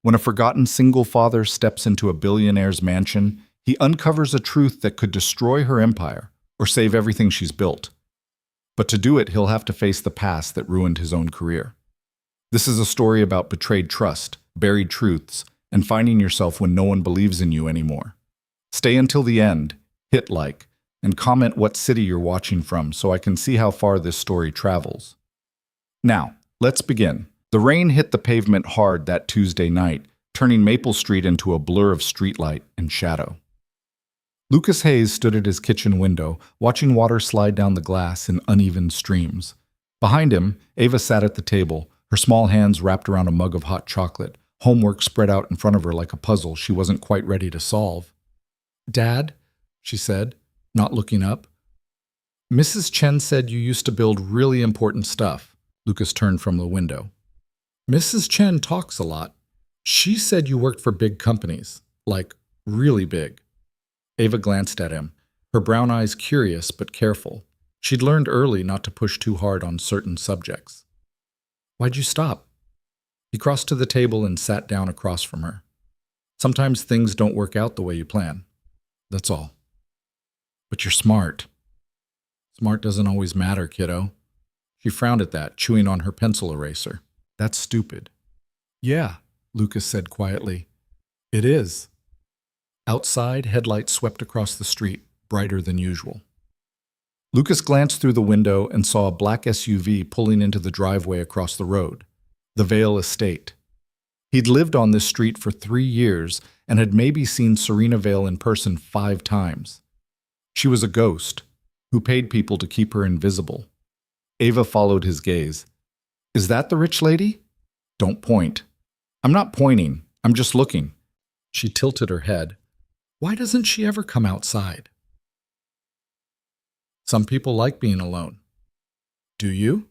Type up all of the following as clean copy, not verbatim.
When a forgotten single father steps into a billionaire's mansion, he uncovers a truth that could destroy her empire or save everything she's built. But to do it, he'll have to face the past that ruined his own career. This is a story about betrayed trust, buried truths, and finding yourself when no one believes in you anymore. Stay until the end, hit like, and comment what city you're watching from so I can see how far this story travels. Now, let's begin. The rain hit the pavement hard that Tuesday night, turning Maple Street into a blur of streetlight and shadow. Lucas Hayes stood at his kitchen window, watching water slide down the glass in uneven streams. Behind him, Ava sat at the table, her small hands wrapped around a mug of hot chocolate, homework spread out in front of her like a puzzle she wasn't quite ready to solve. "Dad," she said, not looking up. "Mrs. Chen said you used to build really important stuff." Lucas turned from the window. "Mrs. Chen talks a lot. She said you worked for big companies, like really big." Ava glanced at him, her brown eyes curious but careful. She'd learned early not to push too hard on certain subjects. "Why'd you stop?" He crossed to the table and sat down across from her. "Sometimes things don't work out the way you plan. That's all." "But you're smart." "Smart doesn't always matter, kiddo." She frowned at that, chewing on her pencil eraser. "That's stupid." "Yeah," Lucas said quietly. "It is." Outside, headlights swept across the street, brighter than usual. Lucas glanced through the window and saw a black SUV pulling into the driveway across the road, the Vale Estate. He'd lived on this street for 3 years and had maybe seen Serena Vale in person 5 times. She was a ghost who paid people to keep her invisible. Ava followed his gaze. "Is that the rich lady?" "Don't point." "I'm not pointing. I'm just looking." She tilted her head. "Why doesn't she ever come outside?" "Some people like being alone." "Do you?"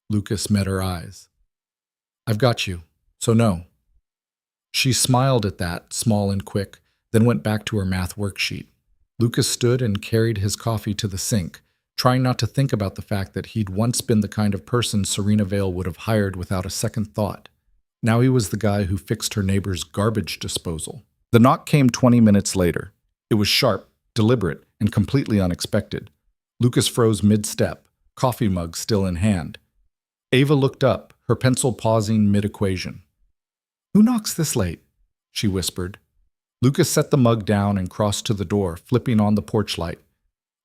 Lucas met her eyes. "I've got you, so no." She smiled at that, small and quick, then went back to her math worksheet. Lucas stood and carried his coffee to the sink, trying not to think about the fact that he'd once been the kind of person Serena Vale would have hired without a second thought. Now he was the guy who fixed her neighbor's garbage disposal. The knock came 20 minutes later. It was sharp, deliberate, and completely unexpected. Lucas froze mid-step, coffee mug still in hand. Ava looked up, her pencil pausing mid-equation. "Who knocks this late?" she whispered. Lucas set the mug down and crossed to the door, flipping on the porch light.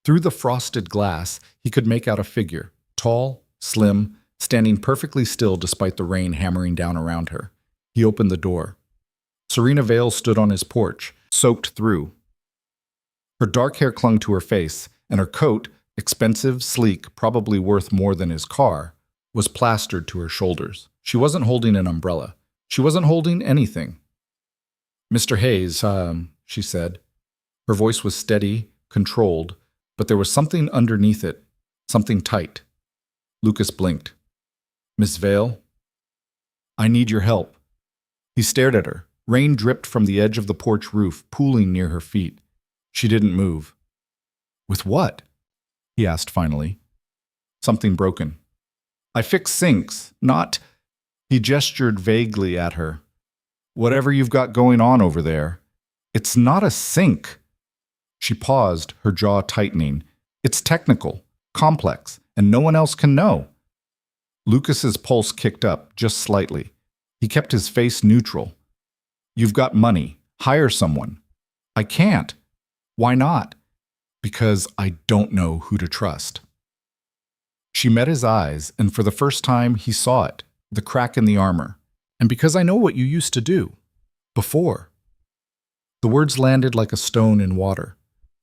Through the frosted glass, he could make out a figure, tall, slim, standing perfectly still despite the rain hammering down around her. He opened the door. Serena Vale stood on his porch, soaked through. Her dark hair clung to her face, and her coat, expensive, sleek, probably worth more than his car, was plastered to her shoulders. She wasn't holding an umbrella. She wasn't holding anything. "Mr. Hayes, she said. Her voice was steady, controlled, but there was something underneath it, something tight. Lucas blinked. "Miss Vale?" "I need your help." He stared at her. Rain dripped from the edge of the porch roof, pooling near her feet. She didn't move. "With what?" he asked finally. "Something broken." "I fix sinks, not—" He gestured vaguely at her. "Whatever you've got going on over there. It's not a sink." She paused, her jaw tightening. "It's technical, complex, and no one else can know." Lucas's pulse kicked up, just slightly. He kept his face neutral. "You've got money. Hire someone." "I can't." "Why not?" "Because I don't know who to trust." She met his eyes, and for the first time he saw it, the crack in the armor. "And because I know what you used to do. Before." The words landed like a stone in water.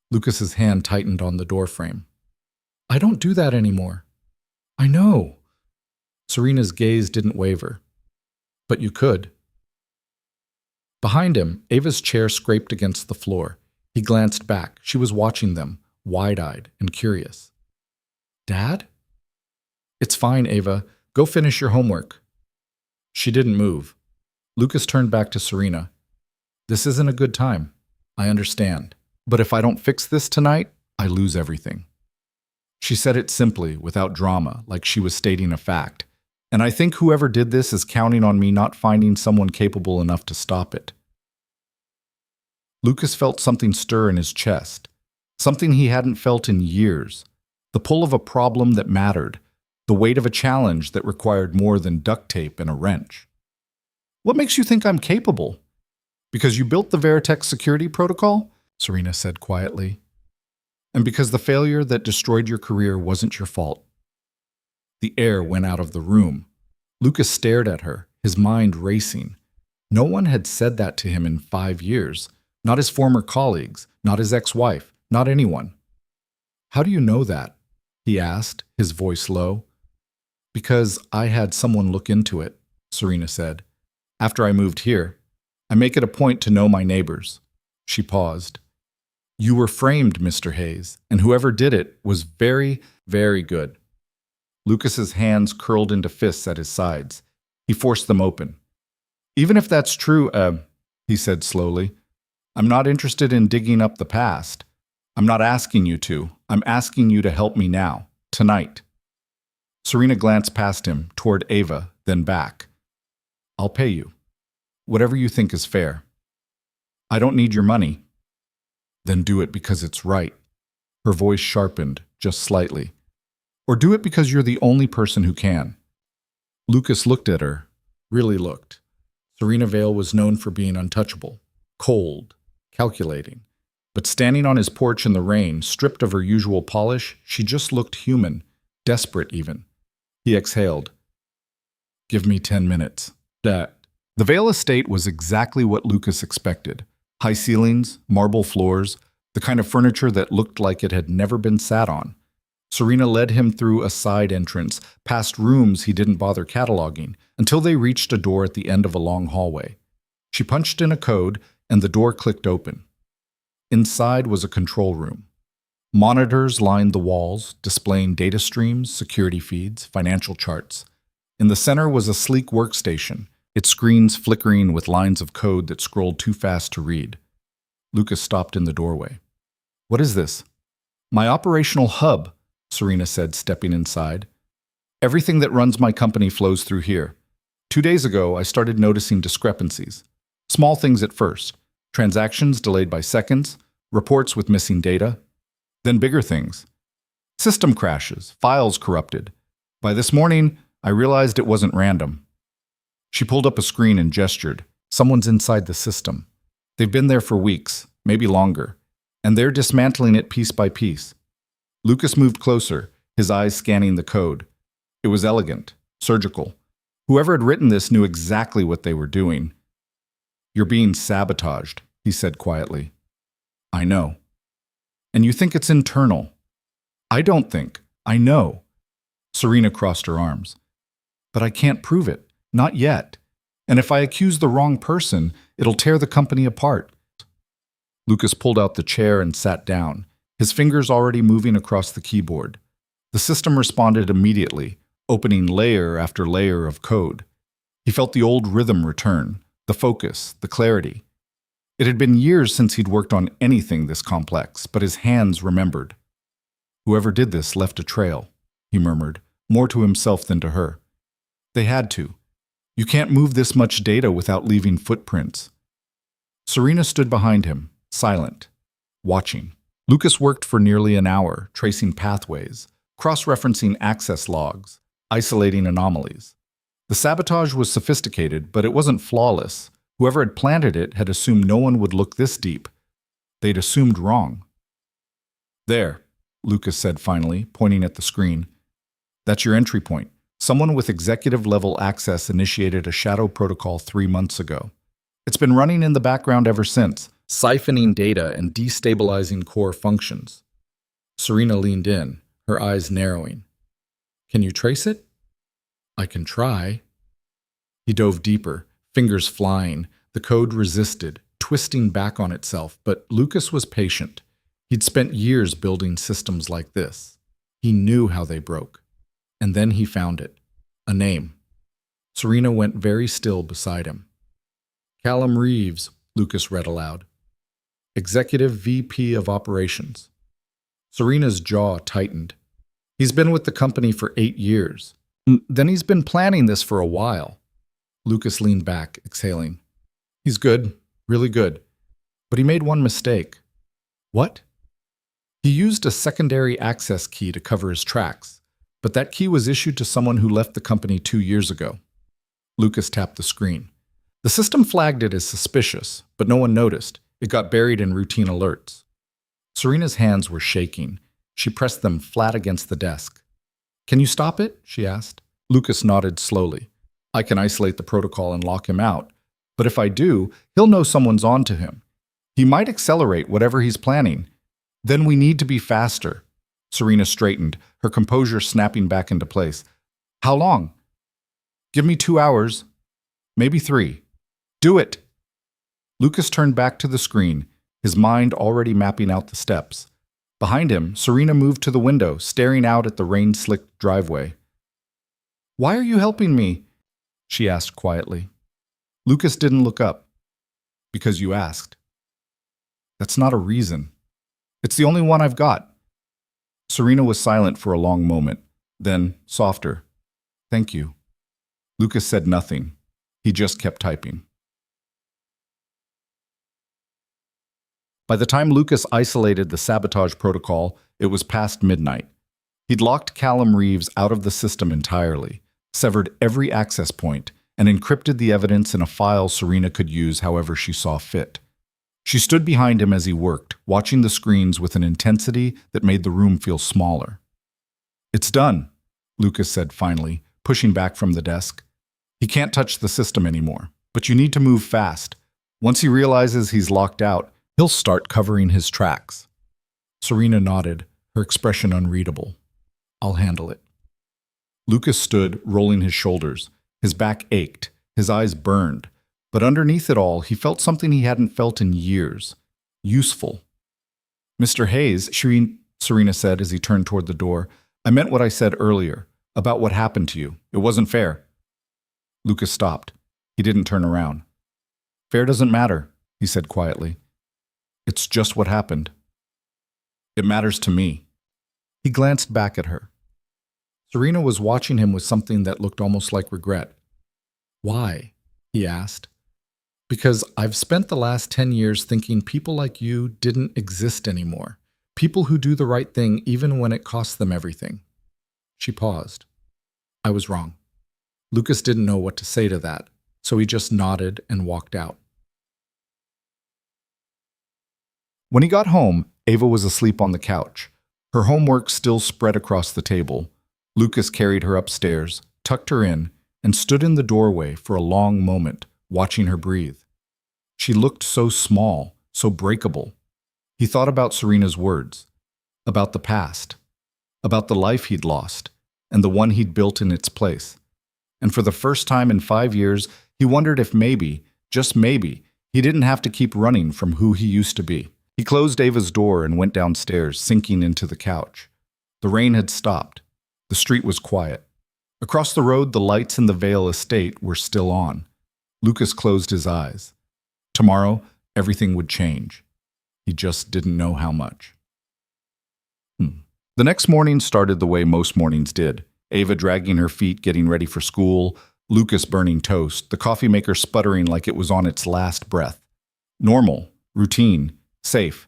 Lucas's hand tightened on the doorframe. "I don't do that anymore." "I know." Serena's gaze didn't waver. "But you could." Behind him, Ava's chair scraped against the floor. He glanced back. She was watching them, wide-eyed and curious. "Dad?" "It's fine, Ava. Go finish your homework." She didn't move. Lucas turned back to Serena. "This isn't a good time. I understand. But if I don't fix this tonight, I lose everything." She said it simply, without drama, like she was stating a fact. And I think whoever did this is counting on me not finding someone capable enough to stop it. Lucas felt something stir in his chest, something he hadn't felt in years, the pull of a problem that mattered, the weight of a challenge that required more than duct tape and a wrench. What makes you think I'm capable? Because you built the Veritex security protocol? Serena said quietly. And because the failure that destroyed your career wasn't your fault. The air went out of the room. Lucas stared at her, his mind racing. No one had said that to him in 5 years. Not his former colleagues, not his ex-wife, not anyone. How do you know that? He asked, his voice low. Because I had someone look into it, Serena said. After I moved here, I make it a point to know my neighbors. She paused. You were framed, Mr. Hayes, and whoever did it was very, very good. Lucas's hands curled into fists at his sides. He forced them open. Even if that's true, he said slowly, I'm not interested in digging up the past. I'm not asking you to. I'm asking you to help me now, tonight. Serena glanced past him, toward Ava, then back. I'll pay you. Whatever you think is fair. I don't need your money. Then do it because it's right. Her voice sharpened, just slightly. Or do it because you're the only person who can. Lucas looked at her, really looked. Serena Vale was known for being untouchable, cold, calculating. But standing on his porch in the rain, stripped of her usual polish, she just looked human, desperate even. He exhaled. Give me 10 minutes. That. The Vale estate was exactly what Lucas expected. High ceilings, marble floors, the kind of furniture that looked like it had never been sat on. Serena led him through a side entrance, past rooms he didn't bother cataloging, until they reached a door at the end of a long hallway. She punched in a code, and the door clicked open. Inside was a control room. Monitors lined the walls, displaying data streams, security feeds, financial charts. In the center was a sleek workstation, its screens flickering with lines of code that scrolled too fast to read. Lucas stopped in the doorway. What is this? My operational hub, Serena said, stepping inside. Everything that runs my company flows through here. 2 days ago, I started noticing discrepancies. Small things at first. Transactions delayed by seconds, reports with missing data. Then bigger things. System crashes, files corrupted. By this morning, I realized it wasn't random. She pulled up a screen and gestured. Someone's inside the system. They've been there for weeks, maybe longer, and they're dismantling it piece by piece. Lucas moved closer, his eyes scanning the code. It was elegant, surgical. Whoever had written this knew exactly what they were doing. You're being sabotaged, he said quietly. I know. And you think it's internal. I don't think. I know. Serena crossed her arms. But I can't prove it. Not yet. And if I accuse the wrong person, it'll tear the company apart. Lucas pulled out the chair and sat down, his fingers already moving across the keyboard. The system responded immediately, opening layer after layer of code. He felt the old rhythm return, the focus, the clarity. It had been years since he'd worked on anything this complex, but his hands remembered. Whoever did this left a trail, he murmured, more to himself than to her. They had to. You can't move this much data without leaving footprints. Serena stood behind him, silent, watching. Lucas worked for nearly an hour, tracing pathways, cross-referencing access logs, isolating anomalies. The sabotage was sophisticated, but it wasn't flawless. Whoever had planted it had assumed no one would look this deep. They'd assumed wrong. There, Lucas said finally, pointing at the screen. That's your entry point. Someone with executive-level access initiated a shadow protocol 3 months ago. It's been running in the background ever since, siphoning data and destabilizing core functions. Serena leaned in, her eyes narrowing. Can you trace it? I can try. He dove deeper, fingers flying. The code resisted, twisting back on itself, but Lucas was patient. He'd spent years building systems like this. He knew how they broke. And then he found it. A name. Serena went very still beside him. Callum Reeves, Lucas read aloud. Executive VP of Operations. Serena's jaw tightened. He's been with the company for 8 years. Then he's been planning this for a while. Lucas leaned back, exhaling. He's good, really good. But he made one mistake. What? He used a secondary access key to cover his tracks, but that key was issued to someone who left the company 2 years ago. Lucas tapped the screen. The system flagged it as suspicious, but no one noticed. It got buried in routine alerts. Serena's hands were shaking. She pressed them flat against the desk. Can you stop it? She asked. Lucas nodded slowly. I can isolate the protocol and lock him out, but if I do, he'll know someone's on to him. He might accelerate whatever he's planning. Then we need to be faster. Serena straightened, her composure snapping back into place. How long? Give me 2 hours. Maybe 3. Do it! Lucas turned back to the screen, his mind already mapping out the steps. Behind him, Serena moved to the window, staring out at the rain-slicked driveway. Why are you helping me? She asked quietly. Lucas didn't look up. Because you asked. That's not a reason. It's the only one I've got. Serena was silent for a long moment, then softer. Thank you. Lucas said nothing. He just kept typing. By the time Lucas isolated the sabotage protocol, it was past midnight. He'd locked Callum Reeves out of the system entirely, severed every access point, and encrypted the evidence in a file Serena could use however she saw fit. She stood behind him as he worked, watching the screens with an intensity that made the room feel smaller. It's done, Lucas said finally, pushing back from the desk. He can't touch the system anymore, but you need to move fast. Once he realizes he's locked out, he'll start covering his tracks. Serena nodded, her expression unreadable. I'll handle it. Lucas stood, rolling his shoulders. His back ached, his eyes burned. But underneath it all, he felt something he hadn't felt in years. Useful. Mr. Hayes, Serena said as he turned toward the door, I meant what I said earlier, about what happened to you. It wasn't fair. Lucas stopped. He didn't turn around. Fair doesn't matter, he said quietly. It's just what happened. It matters to me. He glanced back at her. Serena was watching him with something that looked almost like regret. Why? He asked. Because I've spent the last 10 years thinking people like you didn't exist anymore. People who do the right thing even when it costs them everything. She paused. I was wrong. Lucas didn't know what to say to that, so he just nodded and walked out. When he got home, Ava was asleep on the couch. Her homework still spread across the table. Lucas carried her upstairs, tucked her in, and stood in the doorway for a long moment, watching her breathe. She looked so small, so breakable. He thought about Serena's words, about the past, about the life he'd lost, and the one he'd built in its place. And for the first time in 5 years, he wondered if maybe, just maybe, he didn't have to keep running from who he used to be. He closed Ava's door and went downstairs, sinking into the couch. The rain had stopped. The street was quiet. Across the road, the lights in the Vale estate were still on. Lucas closed his eyes. Tomorrow, everything would change. He just didn't know how much. The next morning started the way most mornings did. Ava dragging her feet, getting ready for school. Lucas burning toast, the coffee maker sputtering like it was on its last breath. Normal, routine, safe.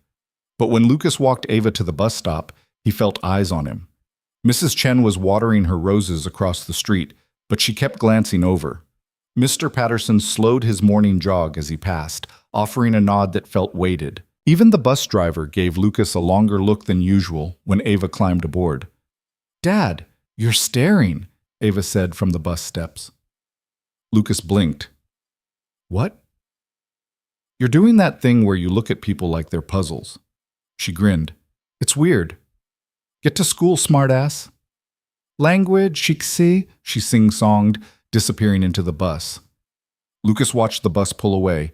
But when Lucas walked Ava to the bus stop, he felt eyes on him. Mrs. Chen was watering her roses across the street, but she kept glancing over. Mr. Patterson slowed his morning jog as he passed, offering a nod that felt weighted. Even the bus driver gave Lucas a longer look than usual when Ava climbed aboard. Dad, you're staring, Ava said from the bus steps. Lucas blinked. What? You're doing that thing where you look at people like they're puzzles. She grinned. It's weird. Get to school, smartass. Language, shiksi, she sing-songed, disappearing into the bus. Lucas watched the bus pull away,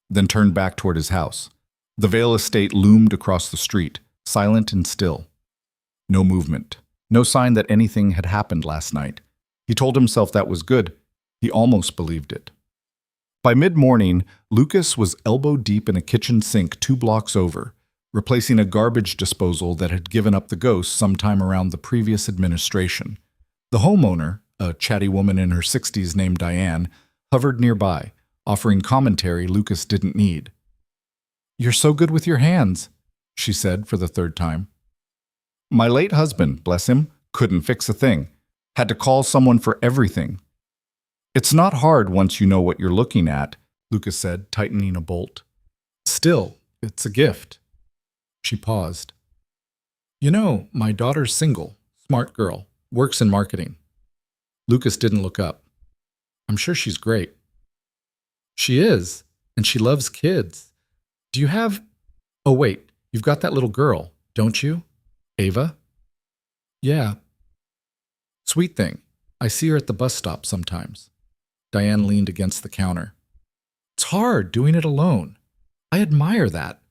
then turned back toward his house. The Vale estate loomed across the street, silent and still. No movement. No sign that anything had happened last night. He told himself that was good. He almost believed it. By mid-morning, Lucas was elbow-deep in a kitchen sink 2 blocks over, replacing a garbage disposal that had given up the ghost sometime around the previous administration. The homeowner, a chatty woman in her 60s named Diane, hovered nearby, offering commentary Lucas didn't need. "You're so good with your hands," she said for the third time. "My late husband, bless him, couldn't fix a thing. Had to call someone for everything." "It's not hard once you know what you're looking at," Lucas said, tightening a bolt. "Still, it's a gift." She paused. "You know, my daughter's single, smart girl, works in marketing." Lucas didn't look up. "I'm sure she's great." "She is, and she loves kids. Do you have— Oh, wait, you've got that little girl, don't you? Ava?" "Yeah." "Sweet thing. I see her at the bus stop sometimes." Diane leaned against the counter. "It's hard doing it alone. I admire that."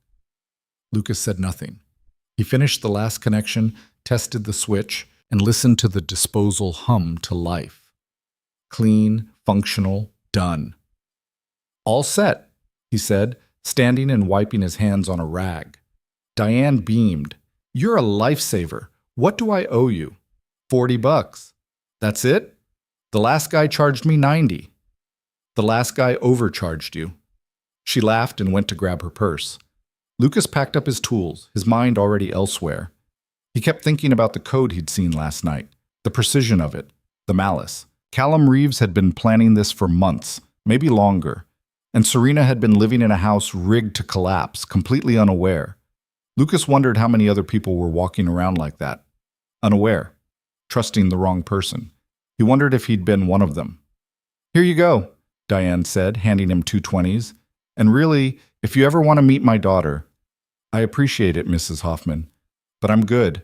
Lucas said nothing. He finished the last connection, tested the switch, and listened to the disposal hum to life. Clean, functional, done. "All set," he said, standing and wiping his hands on a rag. Diane beamed. "You're a lifesaver. What do I owe you?" $40. "That's it? The last guy charged me 90. "The last guy overcharged you." She laughed and went to grab her purse. Lucas packed up his tools, his mind already elsewhere. He kept thinking about the code he'd seen last night, the precision of it, the malice. Callum Reeves had been planning this for months, maybe longer, and Serena had been living in a house rigged to collapse, completely unaware. Lucas wondered how many other people were walking around like that, unaware, trusting the wrong person. He wondered if he'd been one of them. "Here you go," Diane said, handing him 2 20s. "And really, if you ever want to meet my daughter—" "I appreciate it, Mrs. Hoffman, but I'm good."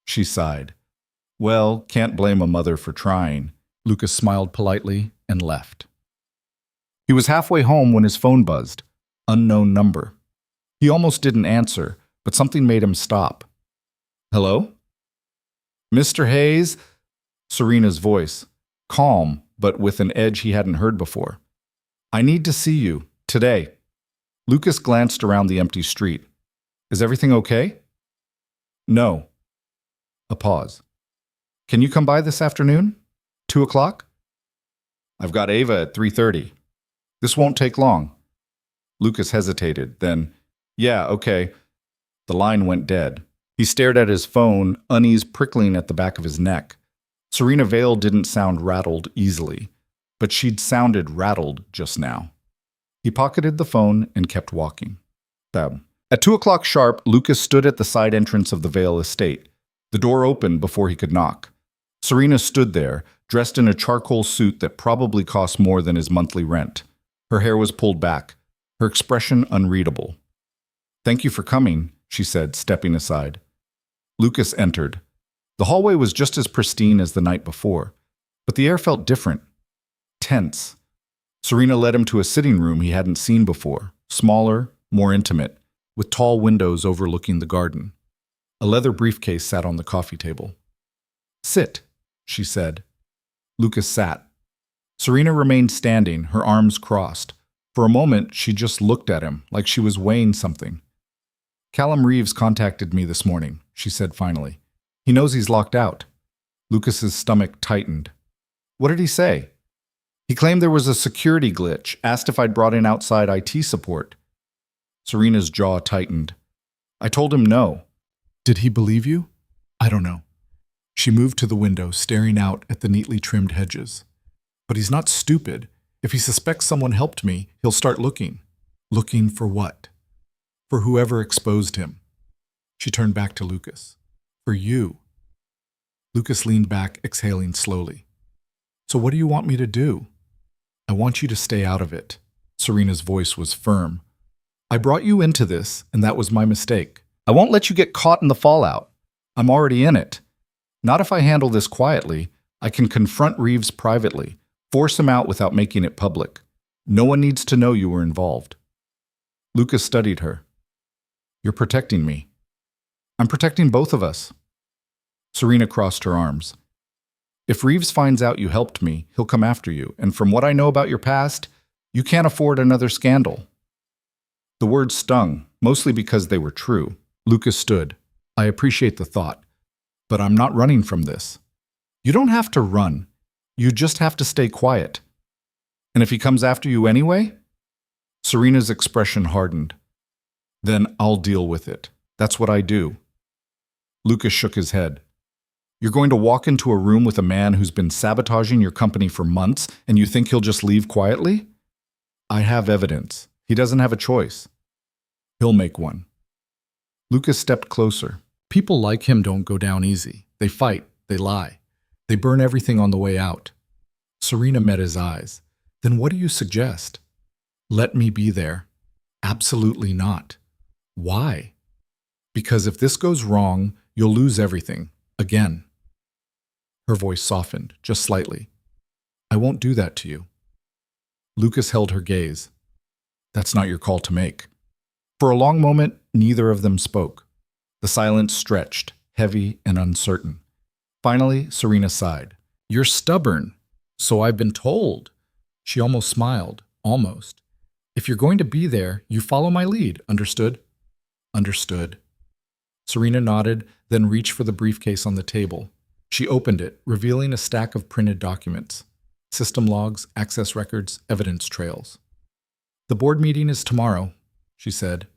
She sighed. "Well, can't blame a mother for trying." Lucas smiled politely and left. He was halfway home when his phone buzzed. Unknown number. He almost didn't answer, but something made him stop. "Hello?" "Mr. Hayes?" Serena's voice, calm, but with an edge he hadn't heard before. "I need to see you, today." Lucas glanced around the empty street. "Is everything okay?" "No." A pause. "Can you come by this afternoon? 2 o'clock?" "I've got Ava at 3:30. This won't take long." Lucas hesitated, then, "Yeah, okay." The line went dead. He stared at his phone, unease prickling at the back of his neck. Serena Vale didn't sound rattled easily, but she'd sounded rattled just now. He pocketed the phone and kept walking. At 2 o'clock sharp, Lucas stood at the side entrance of the Vale estate. The door opened before he could knock. Serena stood there, dressed in a charcoal suit that probably cost more than his monthly rent. Her hair was pulled back, her expression unreadable. "Thank you for coming," she said, stepping aside. Lucas entered. The hallway was just as pristine as the night before, but the air felt different, tense. Serena led him to a sitting room he hadn't seen before, smaller, more intimate, with tall windows overlooking the garden. A leather briefcase sat on the coffee table. "Sit," she said. Lucas sat. Serena remained standing, her arms crossed. For a moment, she just looked at him, like she was weighing something. "Callum Reeves contacted me this morning," she said finally. "He knows he's locked out." Lucas's stomach tightened. "What did he say?" "He claimed there was a security glitch, asked if I'd brought in outside IT support." Serena's jaw tightened. "I told him no." "Did he believe you?" "I don't know." She moved to the window, staring out at the neatly trimmed hedges. "But he's not stupid. If he suspects someone helped me, he'll start looking." "Looking for what?" "For whoever exposed him." She turned back to Lucas. "For you." Lucas leaned back, exhaling slowly. "So what do you want me to do?" "I want you to stay out of it." Serena's voice was firm. "I brought you into this, and that was my mistake. I won't let you get caught in the fallout. I'm already in it. Not if I handle this quietly. I can confront Reeves privately, force him out without making it public. No one needs to know you were involved." Lucas studied her. "You're protecting me." "I'm protecting both of us." Serena crossed her arms. "If Reeves finds out you helped me, he'll come after you, and from what I know about your past, you can't afford another scandal." The words stung, mostly because they were true. Lucas stood. "I appreciate the thought, but I'm not running from this." "You don't have to run. You just have to stay quiet. And if he comes after you anyway? Serena's expression hardened. Then I'll deal with it. That's what I do. Lucas shook his head. You're going to walk into a room with a man who's been sabotaging your company for months, and you think he'll just leave quietly? I have evidence. He doesn't have a choice. He'll make one. Lucas stepped closer. People like him don't go down easy. They fight. They lie. They burn everything on the way out. Serena met his eyes. Then what do you suggest? Let me be there. Absolutely not. Why? Because if this goes wrong, you'll lose everything. Again. Her voice softened, just slightly. I won't do that to you. Lucas held her gaze. That's not your call to make. For a long moment, neither of them spoke. The silence stretched, heavy and uncertain. Finally, Serena sighed. You're stubborn. So I've been told. She almost smiled. Almost. If you're going to be there, you follow my lead. Understood? Understood. Serena nodded, then reached for the briefcase on the table. She opened it, revealing a stack of printed documents. System logs, access records, evidence trails. The board meeting is tomorrow, she said.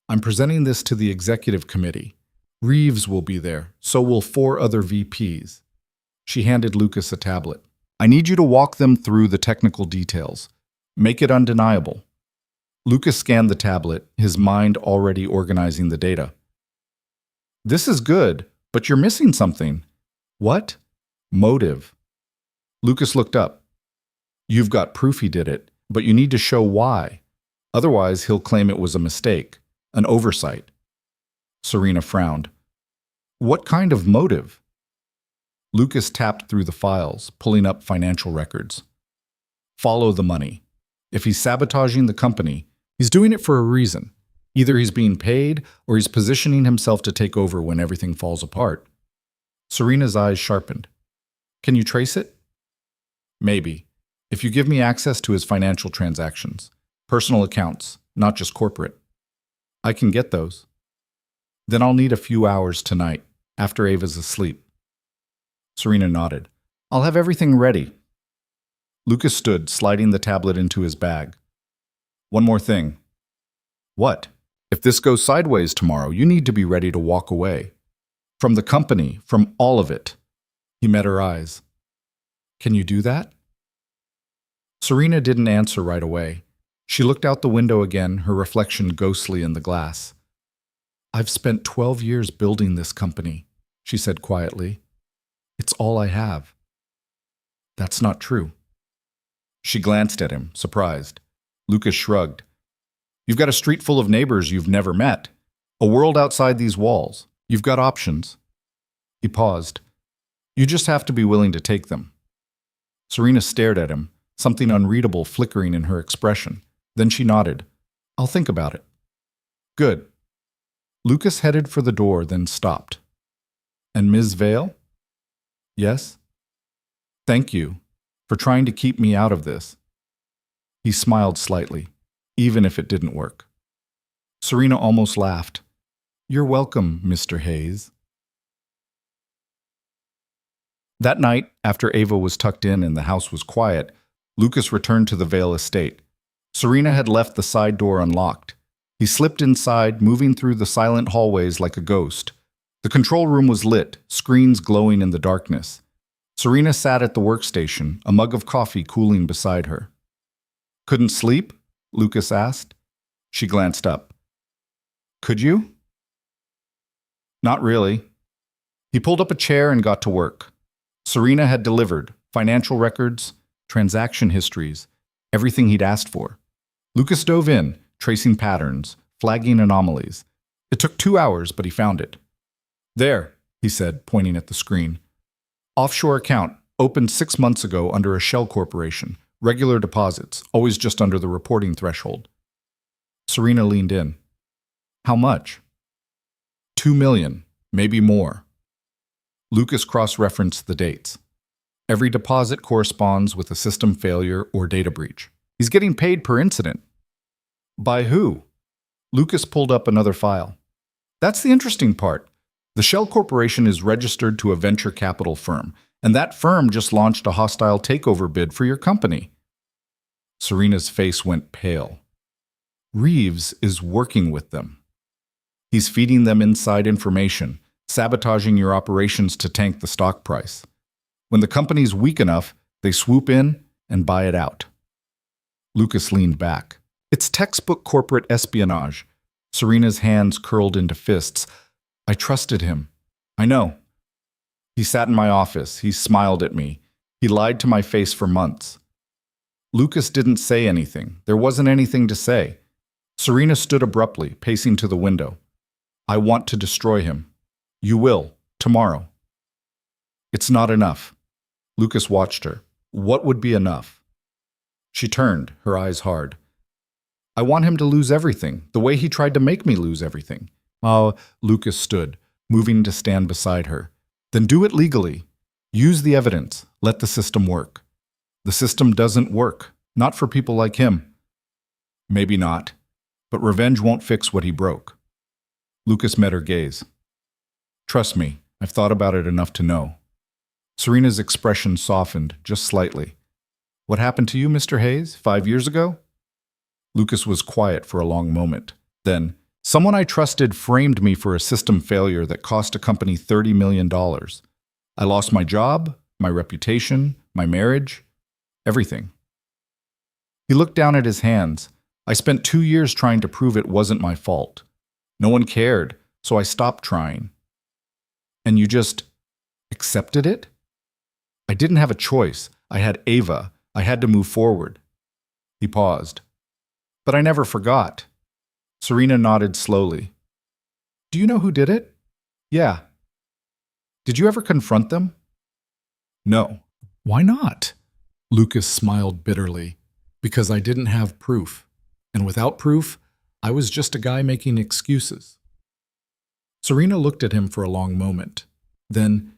I'm presenting this to the executive committee. Reeves will be there, so will 4 other VPs. She handed Lucas a tablet. I need you to walk them through the technical details. Make it undeniable. Lucas scanned the tablet, his mind already organizing the data. This is good, but you're missing something. What? Motive. Lucas looked up. You've got proof he did it, but you need to show why. Otherwise, he'll claim it was a mistake, an oversight. Serena frowned. What kind of motive? Lucas tapped through the files, pulling up financial records. Follow the money. If he's sabotaging the company, he's doing it for a reason. Either he's being paid or he's positioning himself to take over when everything falls apart. Serena's eyes sharpened. Can you trace it? Maybe. If you give me access to his financial transactions, personal accounts, not just corporate. I can get those. Then I'll need a few hours tonight, after Ava's asleep. Serena nodded. I'll have everything ready. Lucas stood, sliding the tablet into his bag. One more thing. What? If this goes sideways tomorrow, you need to be ready to walk away. From the company, from all of it. He met her eyes. Can you do that? Serena didn't answer right away. She looked out the window again, her reflection ghostly in the glass. I've spent 12 years building this company, she said quietly. It's all I have. That's not true. She glanced at him, surprised. Lucas shrugged. You've got a street full of neighbors you've never met. A world outside these walls. You've got options. He paused. You just have to be willing to take them. Serena stared at him, something unreadable flickering in her expression. Then she nodded. I'll think about it. Good. Lucas headed for the door, then stopped. And Ms. Vale? Yes? Thank you for trying to keep me out of this. He smiled slightly, even if it didn't work. Serena almost laughed. You're welcome, Mr. Hayes. That night, after Ava was tucked in and the house was quiet, Lucas returned to the Vale estate. Serena had left the side door unlocked. He slipped inside, moving through the silent hallways like a ghost. The control room was lit, screens glowing in the darkness. Serena sat at the workstation, a mug of coffee cooling beside her. Couldn't sleep? Lucas asked. She glanced up. Could you? Not really. He pulled up a chair and got to work. Serena had delivered financial records, transaction histories, everything he'd asked for. Lucas dove in, tracing patterns, flagging anomalies. It took 2 hours, but he found it. There, he said, pointing at the screen. Offshore account, opened 6 months ago under a shell corporation. Regular deposits, always just under the reporting threshold. Serena leaned in. How much? 2 million, maybe more. Lucas cross-referenced the dates. Every deposit corresponds with a system failure or data breach. He's getting paid per incident. By who? Lucas pulled up another file. That's the interesting part. The Shell Corporation is registered to a venture capital firm, And that firm just launched a hostile takeover bid for your company. Serena's face went pale. Reeves is working with them. He's feeding them inside information, sabotaging your operations to tank the stock price. When the company's weak enough, they swoop in and buy it out. Lucas leaned back. It's textbook corporate espionage. Serena's hands curled into fists. I trusted him. I know. He sat in my office. He smiled at me. He lied to my face for months. Lucas didn't say anything. There wasn't anything to say. Serena stood abruptly, pacing to the window. I want to destroy him. You will, tomorrow. It's not enough. Lucas watched her. What would be enough? She turned, her eyes hard. I want him to lose everything, the way he tried to make me lose everything. Oh, Lucas stood, moving to stand beside her. Then do it legally. Use the evidence. Let the system work. The system doesn't work, not for people like him. Maybe not, but revenge won't fix what he broke. Lucas met her gaze. Trust me, I've thought about it enough to know. Serena's expression softened, just slightly. What happened to you, Mr. Hayes, 5 years ago? Lucas was quiet for a long moment. Then, someone I trusted framed me for a system failure that cost a company $30 million. I lost my job, my reputation, my marriage, everything. He looked down at his hands. I spent 2 years trying to prove it wasn't my fault. No one cared, so I stopped trying. And you just accepted it? I didn't have a choice. I had Ava. I had to move forward. He paused. But I never forgot. Serena nodded slowly. Do you know who did it? Yeah. Did you ever confront them? No. Why not? Lucas smiled bitterly. Because I didn't have proof. And without proof, I was just a guy making excuses. Serena looked at him for a long moment. Then,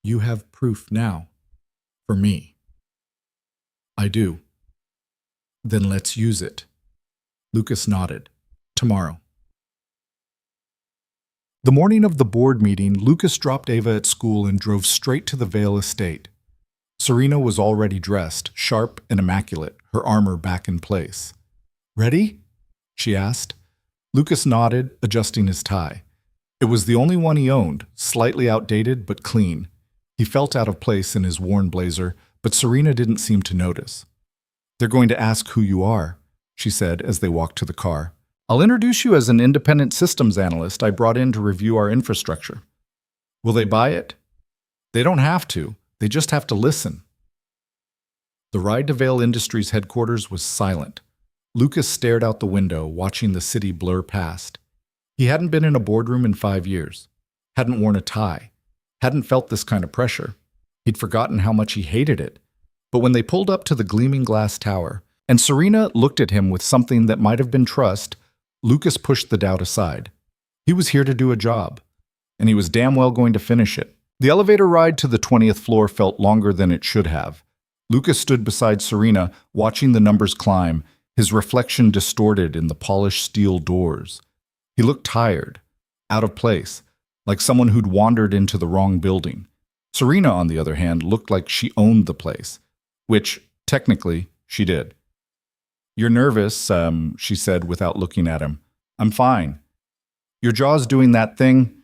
you have proof now. For me. I do. Then let's use it. Lucas nodded. Tomorrow. The morning of the board meeting, Lucas dropped Ava at school and drove straight to the Vale estate. Serena was already dressed, sharp and immaculate, her armor back in place. Ready? She asked. Lucas nodded, adjusting his tie. It was the only one he owned, slightly outdated but clean. He felt out of place in his worn blazer, but Serena didn't seem to notice. They're going to ask who you are, she said as they walked to the car. I'll introduce you as an independent systems analyst I brought in to review our infrastructure. Will they buy it? They don't have to. They just have to listen. The ride to Vale Industries headquarters was silent. Lucas stared out the window, watching the city blur past. He hadn't been in a boardroom in 5 years, hadn't worn a tie, hadn't felt this kind of pressure. He'd forgotten how much he hated it. But when they pulled up to the gleaming glass tower, and Serena looked at him with something that might have been trust, Lucas pushed the doubt aside. He was here to do a job, and he was damn well going to finish it. The elevator ride to the 20th floor felt longer than it should have. Lucas stood beside Serena, watching the numbers climb, his reflection distorted in the polished steel doors. He looked tired, out of place, like someone who'd wandered into the wrong building. Serena, on the other hand, looked like she owned the place, which, technically, she did. You're nervous, she said without looking at him. I'm fine. Your jaw's doing that thing?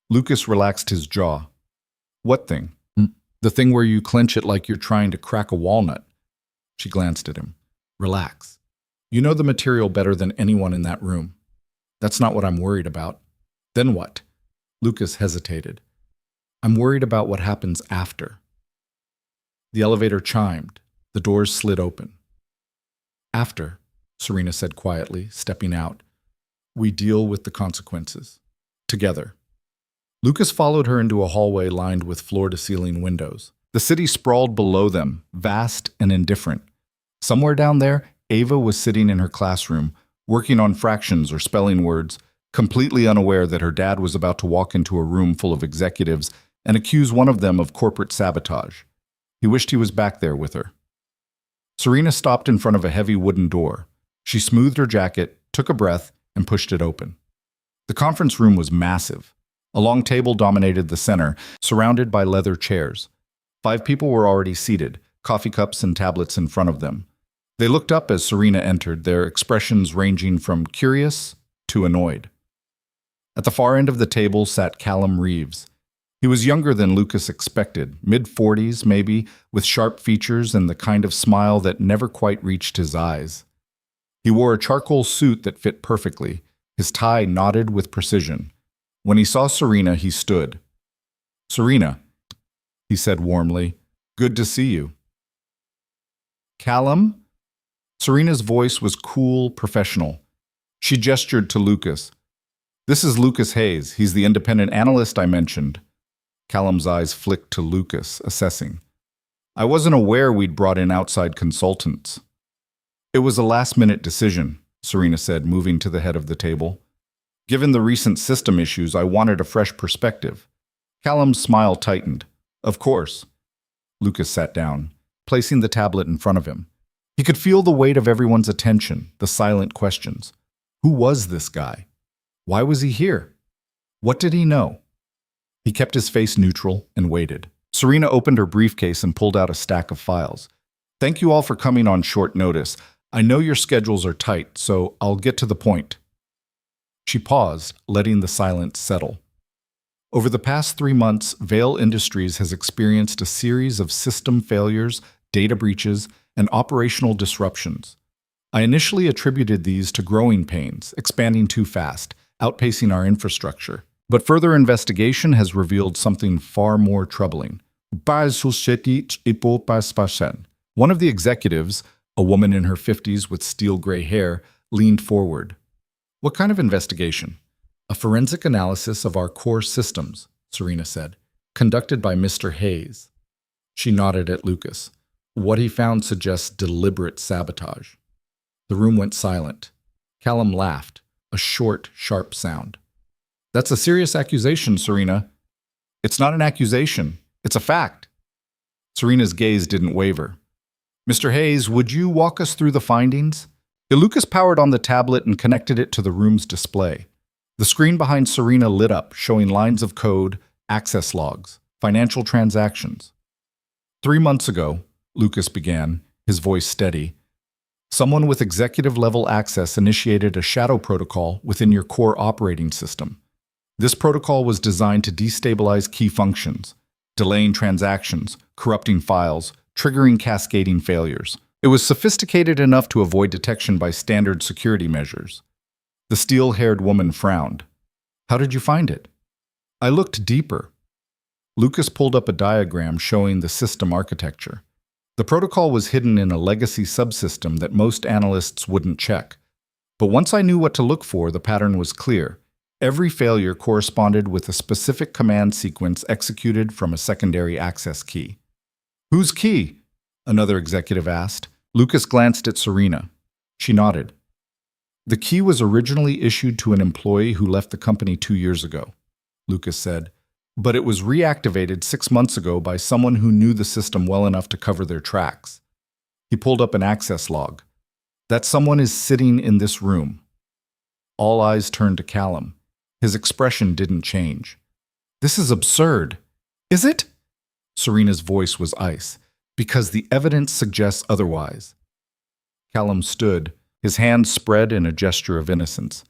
Lucas relaxed his jaw. What thing? The thing where you clench it like you're trying to crack a walnut. She glanced at him. Relax. You know the material better than anyone in that room. That's not what I'm worried about. Then what? Lucas hesitated. I'm worried about what happens after. The elevator chimed. The doors slid open. After, Serena said quietly, stepping out, we deal with the consequences. Together. Lucas followed her into a hallway lined with floor-to-ceiling windows. The city sprawled below them, vast and indifferent. Somewhere down there, Ava was sitting in her classroom, working on fractions or spelling words, completely unaware that her dad was about to walk into a room full of executives and accuse one of them of corporate sabotage. He wished he was back there with her. Serena stopped in front of a heavy wooden door. She smoothed her jacket, took a breath, and pushed it open. The conference room was massive. A long table dominated the center, surrounded by leather chairs. 5 people were already seated, coffee cups and tablets in front of them. They looked up as Serena entered, their expressions ranging from curious to annoyed. At the far end of the table sat Callum Reeves. He was younger than Lucas expected, mid-40s maybe, with sharp features and the kind of smile that never quite reached his eyes. He wore a charcoal suit that fit perfectly, his tie knotted with precision. When he saw Serena, he stood. "Serena," he said warmly, "good to see you." "Callum?" Serena's voice was cool, professional. She gestured to Lucas. "This is Lucas Hayes. He's the independent analyst I mentioned." Callum's eyes flicked to Lucas, assessing. "I wasn't aware we'd brought in outside consultants." "It was a last-minute decision," Serena said, moving to the head of the table. "Given the recent system issues, I wanted a fresh perspective." Callum's smile tightened. "Of course." Lucas sat down, placing the tablet in front of him. He could feel the weight of everyone's attention, the silent questions. Who was this guy? Why was he here? What did he know? He kept his face neutral and waited. Serena opened her briefcase and pulled out a stack of files. "Thank you all for coming on short notice. I know your schedules are tight, so I'll get to the point." She paused, letting the silence settle. Over the past 3 months, Vail Industries has experienced a series of system failures, data breaches, and operational disruptions. I initially attributed these to growing pains, expanding too fast, outpacing our infrastructure. But further investigation has revealed something far more troubling. One of the executives, a woman in her 50s with steel gray hair, leaned forward. "What kind of investigation?" "A forensic analysis of our core systems," Serena said, "conducted by Mr. Hayes." She nodded at Lucas. "What he found suggests deliberate sabotage." The room went silent. Callum laughed, a short, sharp sound. "That's a serious accusation, Serena." "It's not an accusation. It's a fact." Serena's gaze didn't waver. "Mr. Hayes, would you walk us through the findings?" Lucas powered on the tablet and connected it to the room's display. The screen behind Serena lit up, showing lines of code, access logs, financial transactions. 3 months ago, Lucas began, his voice steady, someone with executive-level access initiated a shadow protocol within your core operating system. This protocol was designed to destabilize key functions, delaying transactions, corrupting files, triggering cascading failures. It was sophisticated enough to avoid detection by standard security measures. The steel-haired woman frowned. "How did you find it?" "I looked deeper." Lucas pulled up a diagram showing the system architecture. The protocol was hidden in a legacy subsystem that most analysts wouldn't check. But once I knew what to look for, the pattern was clear. Every failure corresponded with a specific command sequence executed from a secondary access key. "Whose key?" another executive asked. Lucas glanced at Serena. She nodded. "The key was originally issued to an employee who left the company 2 years ago," Lucas said, "but it was reactivated 6 months ago by someone who knew the system well enough to cover their tracks." He pulled up an access log. "That someone is sitting in this room." All eyes turned to Callum. His expression didn't change. "This is absurd." "Is it?" Serena's voice was ice. "Because the evidence suggests otherwise." Callum stood, his hands spread in a gesture of innocence.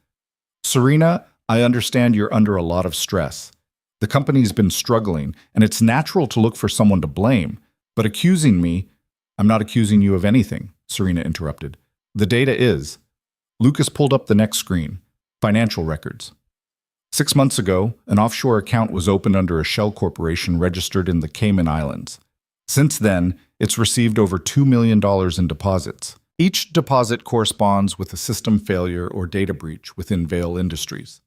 "Serena, I understand you're under a lot of stress. The company's been struggling, and it's natural to look for someone to blame. But accusing me—" "I'm not accusing you of anything," Serena interrupted. "The data is." Lucas pulled up the next screen. Financial records. 6 months ago, an offshore account was opened under a shell corporation registered in the Cayman Islands. Since then, it's received over $2 million in deposits. Each deposit corresponds with a system failure or data breach within Vail Industries.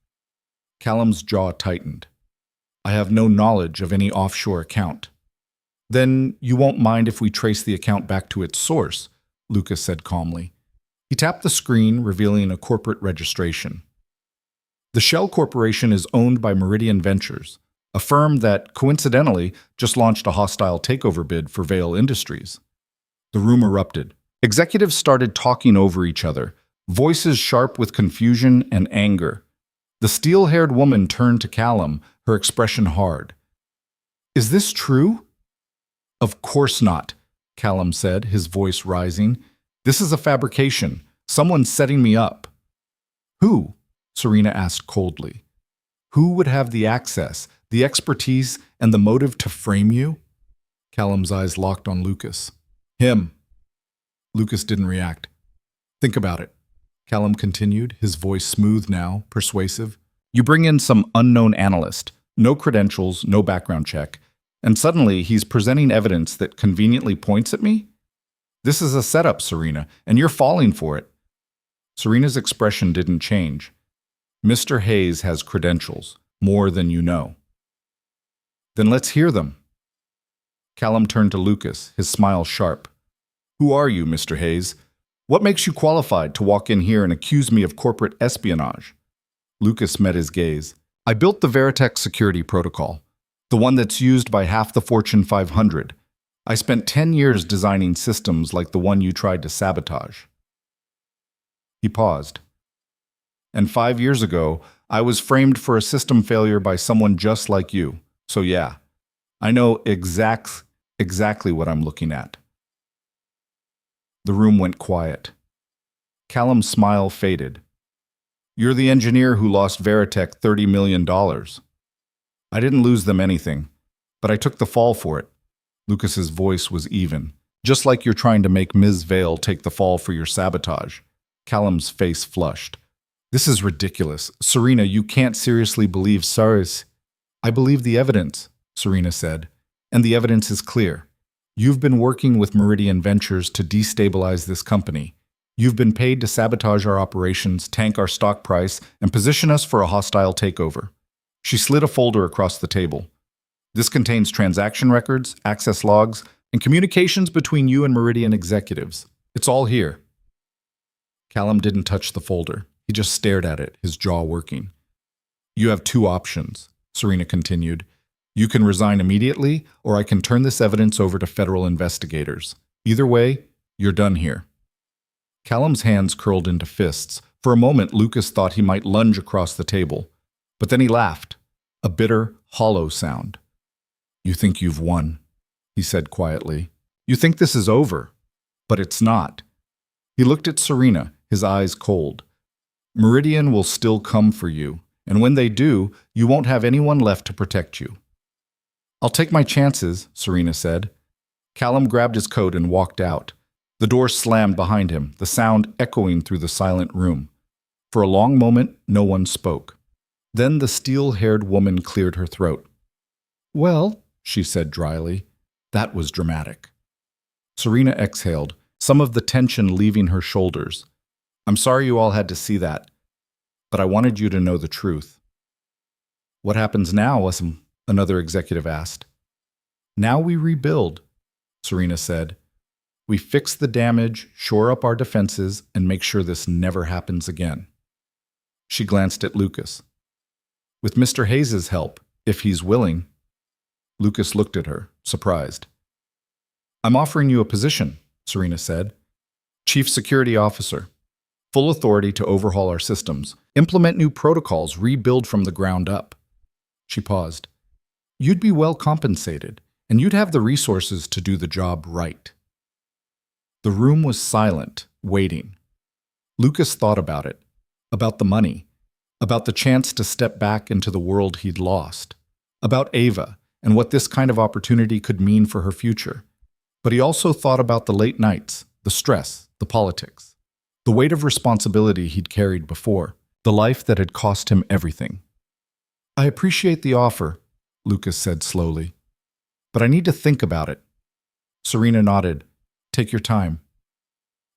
Callum's jaw tightened. "I have no knowledge of any offshore account." "Then you won't mind if we trace the account back to its source," Lucas said calmly. He tapped the screen, revealing a corporate registration. The Shell Corporation is owned by Meridian Ventures, a firm that, coincidentally, just launched a hostile takeover bid for Vail Industries. The room erupted. Executives started talking over each other, voices sharp with confusion and anger. The steel-haired woman turned to Callum, her expression hard. "Is this true?" Of course not, Callum said, his voice rising. This is a fabrication. Someone's setting me up. Who? Serena asked coldly. Who would have the access, the expertise, and the motive to frame you? Callum's eyes locked on Lucas. Him. Lucas didn't react. Think about it, Callum continued, his voice smooth now, persuasive. You bring in some unknown analyst, no credentials, no background check, and suddenly he's presenting evidence that conveniently points at me? This is a setup, Serena, and you're falling for it. Serena's expression didn't change. Mr. Hayes has credentials, more than you know. Then let's hear them. Callum turned to Lucas, his smile sharp. Who are you, Mr. Hayes? What makes you qualified to walk in here and accuse me of corporate espionage? Lucas met his gaze. I built the Veritech security protocol, the one that's used by half the Fortune 500. I spent 10 years designing systems like the one you tried to sabotage. He paused. And 5 years ago, I was framed for a system failure by someone just like you. So yeah, I know exactly what I'm looking at. The room went quiet. Callum's smile faded. You're the engineer who lost Veritech $30 million. I didn't lose them anything, but I took the fall for it. Lucas's voice was even. Just like you're trying to make Ms. Vale take the fall for your sabotage. Callum's face flushed. This is ridiculous. Serena, you can't seriously believe Saris. I believe the evidence, Serena said, and the evidence is clear. You've been working with Meridian Ventures to destabilize this company. You've been paid to sabotage our operations, tank our stock price, and position us for a hostile takeover. She slid a folder across the table. This contains transaction records, access logs, and communications between you and Meridian executives. It's all here. Callum didn't touch the folder. He just stared at it, his jaw working. You have two options, Serena continued. You can resign immediately, or I can turn this evidence over to federal investigators. Either way, you're done here. Callum's hands curled into fists. For a moment, Lucas thought he might lunge across the table. But then he laughed, a bitter, hollow sound. You think you've won, he said quietly. You think this is over, but it's not. He looked at Serena, his eyes cold. Meridian will still come for you, and when they do, you won't have anyone left to protect you. I'll take my chances, Serena said. Callum grabbed his coat and walked out. The door slammed behind him, the sound echoing through the silent room. For a long moment, no one spoke. Then the steel-haired woman cleared her throat. Well, she said dryly, that was dramatic. Serena exhaled, some of the tension leaving her shoulders. I'm sorry you all had to see that, but I wanted you to know the truth. What happens now? Another executive asked. Now we rebuild, Serena said. We fix the damage, shore up our defenses, and make sure this never happens again. She glanced at Lucas. With Mr. Hayes' help, if he's willing. Lucas looked at her, surprised. I'm offering you a position, Serena said. Chief Security Officer. Full authority to overhaul our systems, implement new protocols, rebuild from the ground up. She paused. You'd be well compensated, and you'd have the resources to do the job right. The room was silent, waiting. Lucas thought about it, about the money, about the chance to step back into the world he'd lost, about Ava and what this kind of opportunity could mean for her future. But he also thought about the late nights, the stress, the politics, the weight of responsibility he'd carried before, the life that had cost him everything. I appreciate the offer, Lucas said slowly, but I need to think about it. Serena nodded. Take your time.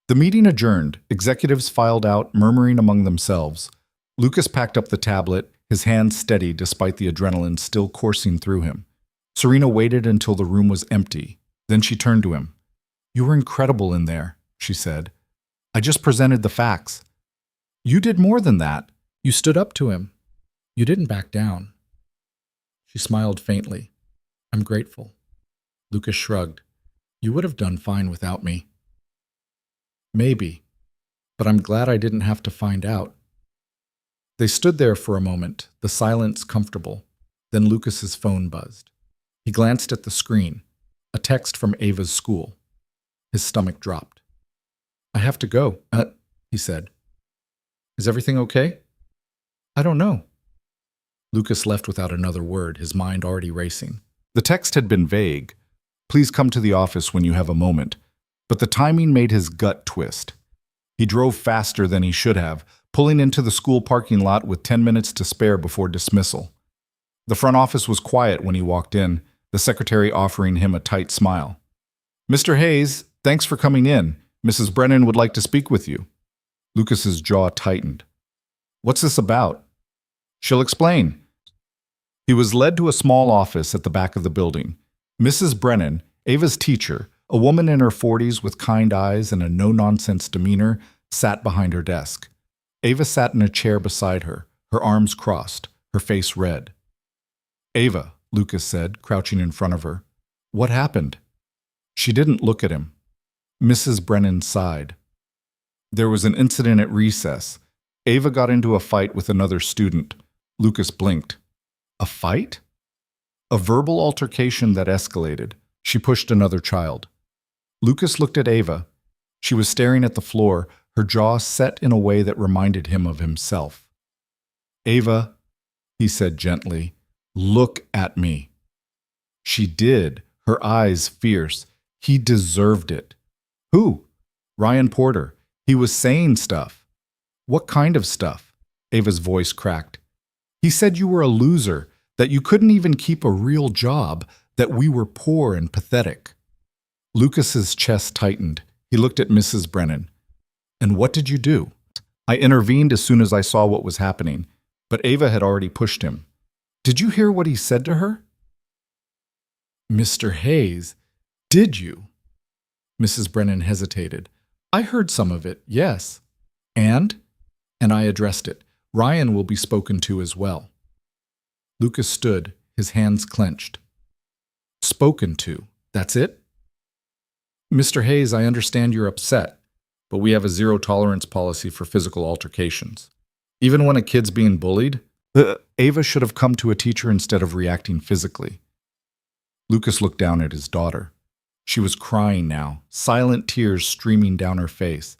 The meeting adjourned. Executives filed out, murmuring among themselves. Lucas packed up the tablet, his hands steady despite the adrenaline still coursing through him. Serena waited until the room was empty. Then she turned to him. You were incredible in there, she said. I just presented the facts. You did more than that. You stood up to him. You didn't back down. She smiled faintly. I'm grateful. Lucas shrugged. You would have done fine without me. Maybe, but I'm glad I didn't have to find out. They stood there for a moment, the silence comfortable. Then Lucas's phone buzzed. He glanced at the screen. A text from Ava's school. His stomach dropped. I have to go, he said. Is everything okay? I don't know. Lucas left without another word, his mind already racing. The text had been vague. Please come to the office when you have a moment. But the timing made his gut twist. He drove faster than he should have, pulling into the school parking lot with 10 minutes to spare before dismissal. The front office was quiet when he walked in, the secretary offering him a tight smile. Mr. Hayes, thanks for coming in. Mrs. Brennan would like to speak with you. Lucas's jaw tightened. What's this about? She'll explain. He was led to a small office at the back of the building. Mrs. Brennan, Ava's teacher, a woman in her 40s with kind eyes and a no-nonsense demeanor, sat behind her desk. Ava sat in a chair beside her, her arms crossed, her face red. Ava, Lucas said, crouching in front of her. What happened? She didn't look at him. Mrs. Brennan sighed. There was an incident at recess. Ava got into a fight with another student. Lucas blinked. A fight? A verbal altercation that escalated. She pushed another child. Lucas looked at Ava. She was staring at the floor, her jaw set in a way that reminded him of himself. Ava, he said gently, look at me. She did, her eyes fierce. He deserved it. Who? Ryan Porter. He was saying stuff. What kind of stuff? Ava's voice cracked. He said you were a loser, that you couldn't even keep a real job, that we were poor and pathetic. Lucas's chest tightened. He looked at Mrs. Brennan. And what did you do? I intervened as soon as I saw what was happening, but Ava had already pushed him. Did you hear what he said to her? Mr. Hayes, did you? Mrs. Brennan hesitated. I heard some of it, yes. And I addressed it. Ryan will be spoken to as well. Lucas stood, his hands clenched. Spoken to, that's it? Mr. Hayes, I understand you're upset, but we have a zero-tolerance policy for physical altercations. Even when a kid's being bullied, Ava should have come to a teacher instead of reacting physically. Lucas looked down at his daughter. She was crying now, silent tears streaming down her face.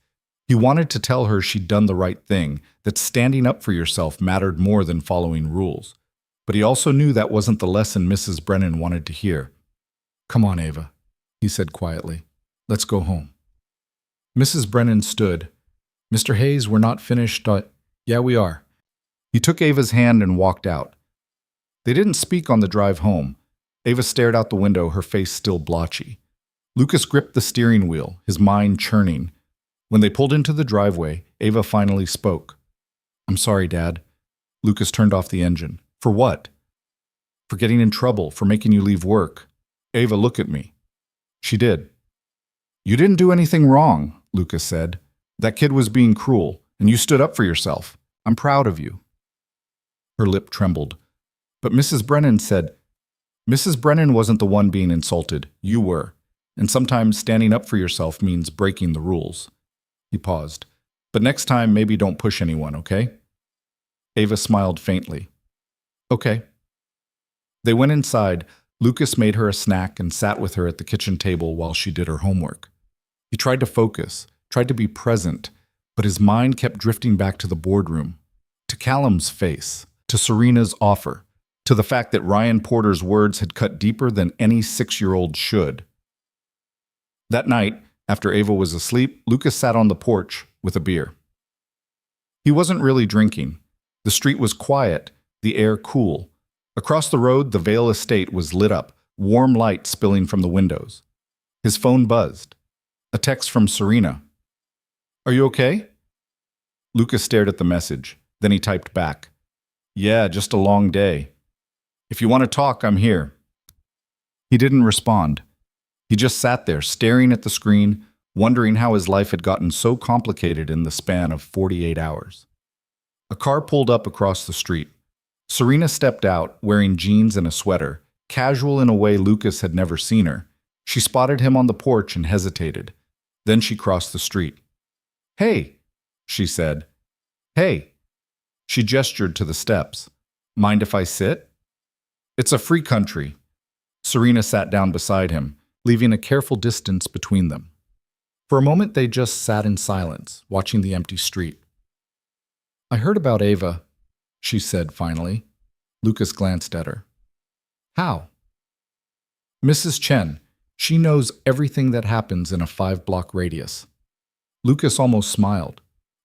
He wanted to tell her she'd done the right thing, that standing up for yourself mattered more than following rules. But he also knew that wasn't the lesson Mrs. Brennan wanted to hear. Come on, Ava, he said quietly. Let's go home. Mrs. Brennan stood. Mr. Hayes, we're not finished. Yeah, we are. He took Ava's hand and walked out. They didn't speak on the drive home. Ava stared out the window, her face still blotchy. Lucas gripped the steering wheel, his mind churning. When they pulled into the driveway, Ava finally spoke. I'm sorry, Dad. Lucas turned off the engine. For what? For getting in trouble, for making you leave work. Ava, look at me. She did. You didn't do anything wrong, Lucas said. That kid was being cruel, and you stood up for yourself. I'm proud of you. Her lip trembled. But Mrs. Brennan said, Mrs. Brennan wasn't the one being insulted. You were. And sometimes standing up for yourself means breaking the rules. He paused. But next time, maybe don't push anyone, okay? Ava smiled faintly. Okay. They went inside. Lucas made her a snack and sat with her at the kitchen table while she did her homework. He tried to focus, tried to be present, but his mind kept drifting back to the boardroom, to Callum's face, to Serena's offer, to the fact that Ryan Porter's words had cut deeper than any 6-year-old should. That night, after Ava was asleep, Lucas sat on the porch with a beer. He wasn't really drinking. The street was quiet, the air cool. Across the road, the Vale estate was lit up, warm light spilling from the windows. His phone buzzed. A text from Serena. Are you okay? Lucas stared at the message. Then he typed back. Yeah, just a long day. If you want to talk, I'm here. He didn't respond. He just sat there, staring at the screen, wondering how his life had gotten so complicated in the span of 48 hours. A car pulled up across the street. Serena stepped out, wearing jeans and a sweater, casual in a way Lucas had never seen her. She spotted him on the porch and hesitated. Then she crossed the street. Hey, she said. Hey. She gestured to the steps. Mind if I sit? It's a free country. Serena sat down beside him. leaving a careful distance between them. For a moment, they just sat in silence, watching the empty street. "I heard about Ava," she said finally. Lucas glanced at her. "How?" "Mrs. Chen. She knows everything that happens in a 5-block radius." Lucas almost smiled.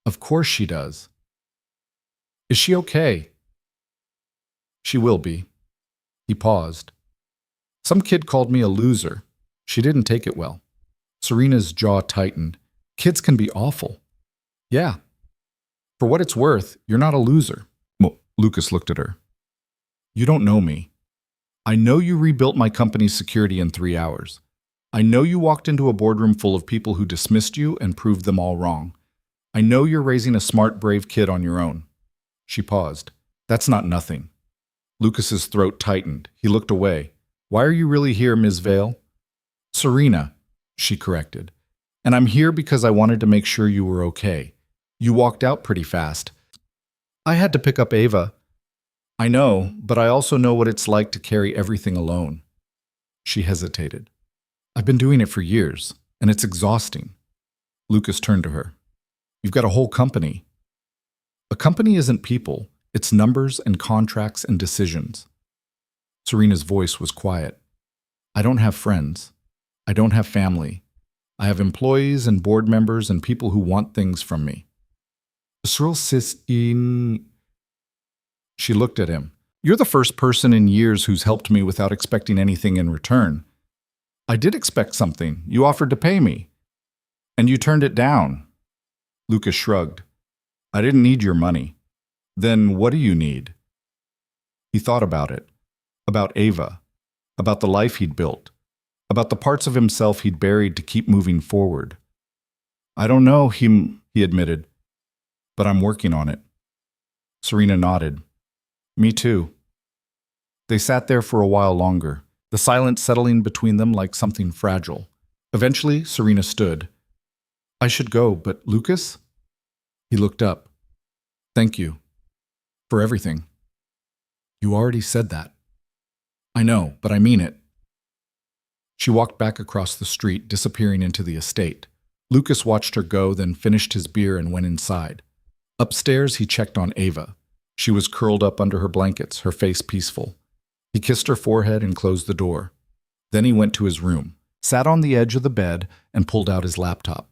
"Of course she does." "Is she okay?" "She will be." He paused. "Some kid called me a loser. She didn't take it well." Serena's jaw tightened. "Kids can be awful." "Yeah. For what it's worth, you're not a loser." Lucas looked at her. "You don't know me. I know you rebuilt my company's security in 3 hours. I know you walked into a boardroom full of people who dismissed you and proved them all wrong. I know you're raising a smart, brave kid on your own." She paused. "That's not nothing." Lucas's throat tightened. He looked away. "Why are you really here, Ms. Vale?" "Serena," she corrected. "And I'm here because I wanted to make sure you were okay. You walked out pretty fast." "I had to pick up Ava." "I know, but I also know what it's like to carry everything alone." She hesitated. "I've been doing it for years, and it's exhausting." Lucas turned to her. "You've got a whole company." "A company isn't people. It's numbers and contracts and decisions." Serena's voice was quiet. "I don't have friends. I don't have family. I have employees and board members and people who want things from me." She looked at him. "You're the first person in years who's helped me without expecting anything in return." "I did expect something. You offered to pay me." "And you turned it down." Lucas shrugged. "I didn't need your money." "Then what do you need?" He thought about it. About Ava. About the life he'd built. About the parts of himself he'd buried to keep moving forward. "I don't know," he admitted. "But I'm working on it." Serena nodded. "Me too." They sat there for a while longer, the silence settling between them like something fragile. Eventually, Serena stood. "I should go, but Lucas?" He looked up. "Thank you. For everything." "You already said that." "I know, but I mean it." She walked back across the street, disappearing into the estate. Lucas watched her go, then finished his beer and went inside. Upstairs, he checked on Ava. She was curled up under her blankets, her face peaceful. He kissed her forehead and closed the door. Then he went to his room, sat on the edge of the bed, and pulled out his laptop.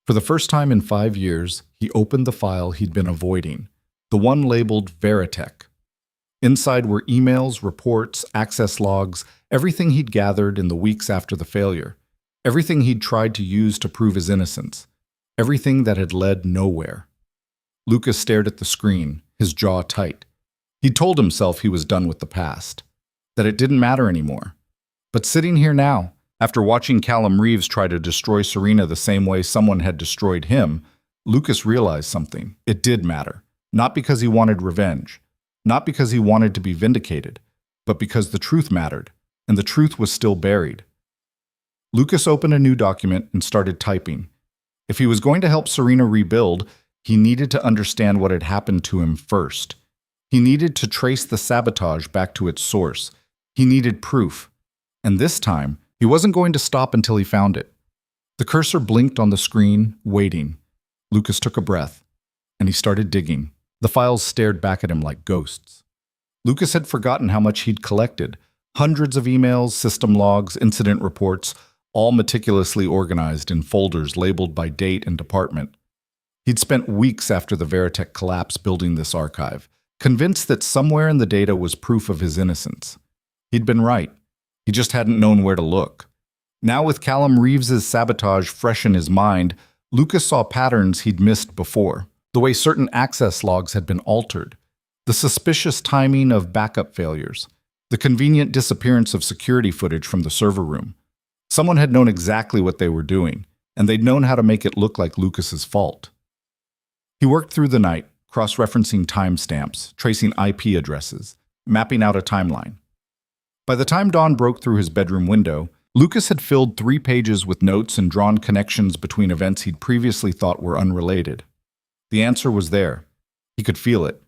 For the first time in 5 years, he opened the file he'd been avoiding, the one labeled Veritech. Inside were emails, reports, access logs, everything he'd gathered in the weeks after the failure, everything he'd tried to use to prove his innocence, everything that had led nowhere. Lucas stared at the screen, his jaw tight. He'd told himself he was done with the past, that it didn't matter anymore. But sitting here now, after watching Callum Reeves try to destroy Serena the same way someone had destroyed him, Lucas realized something. It did matter. Not because he wanted revenge, not because he wanted to be vindicated, but because the truth mattered, and the truth was still buried. Lucas opened a new document and started typing. If he was going to help Serena rebuild, he needed to understand what had happened to him first. He needed to trace the sabotage back to its source. He needed proof. And this time, he wasn't going to stop until he found it. The cursor blinked on the screen, waiting. Lucas took a breath, and he started digging. The files stared back at him like ghosts. Lucas had forgotten how much he'd collected. Hundreds of emails, system logs, incident reports, all meticulously organized in folders labeled by date and department. He'd spent weeks after the Veritech collapse building this archive, convinced that somewhere in the data was proof of his innocence. He'd been right. He just hadn't known where to look. Now, with Callum Reeves's sabotage fresh in his mind, Lucas saw patterns he'd missed before. The way certain access logs had been altered, the suspicious timing of backup failures, the convenient disappearance of security footage from the server room. Someone had known exactly what they were doing, and they'd known how to make it look like Lucas's fault. He worked through the night, cross-referencing timestamps, tracing IP addresses, mapping out a timeline. By the time dawn broke through his bedroom window, Lucas had filled 3 pages with notes and drawn connections between events he'd previously thought were unrelated. The answer was there. He could feel it.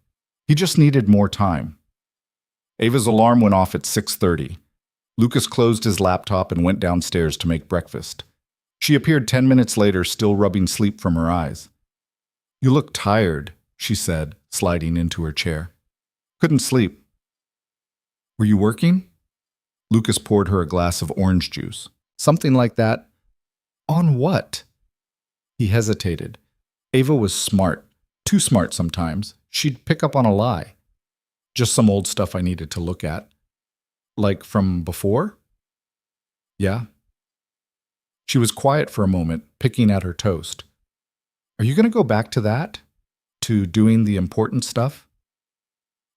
He just needed more time. Ava's alarm went off at 6:30. Lucas closed his laptop and went downstairs to make breakfast. She appeared 10 minutes later, still rubbing sleep from her eyes. "You look tired," she said, sliding into her chair. "Couldn't sleep." "Were you working?" Lucas poured her a glass of orange juice. "Something like that." "On what?" He hesitated. Ava was smart. Too smart sometimes. She'd pick up on a lie. "Just some old stuff I needed to look at." "Like from before?" "Yeah." She was quiet for a moment, picking at her toast. "Are you going to go back to that? To doing the important stuff?"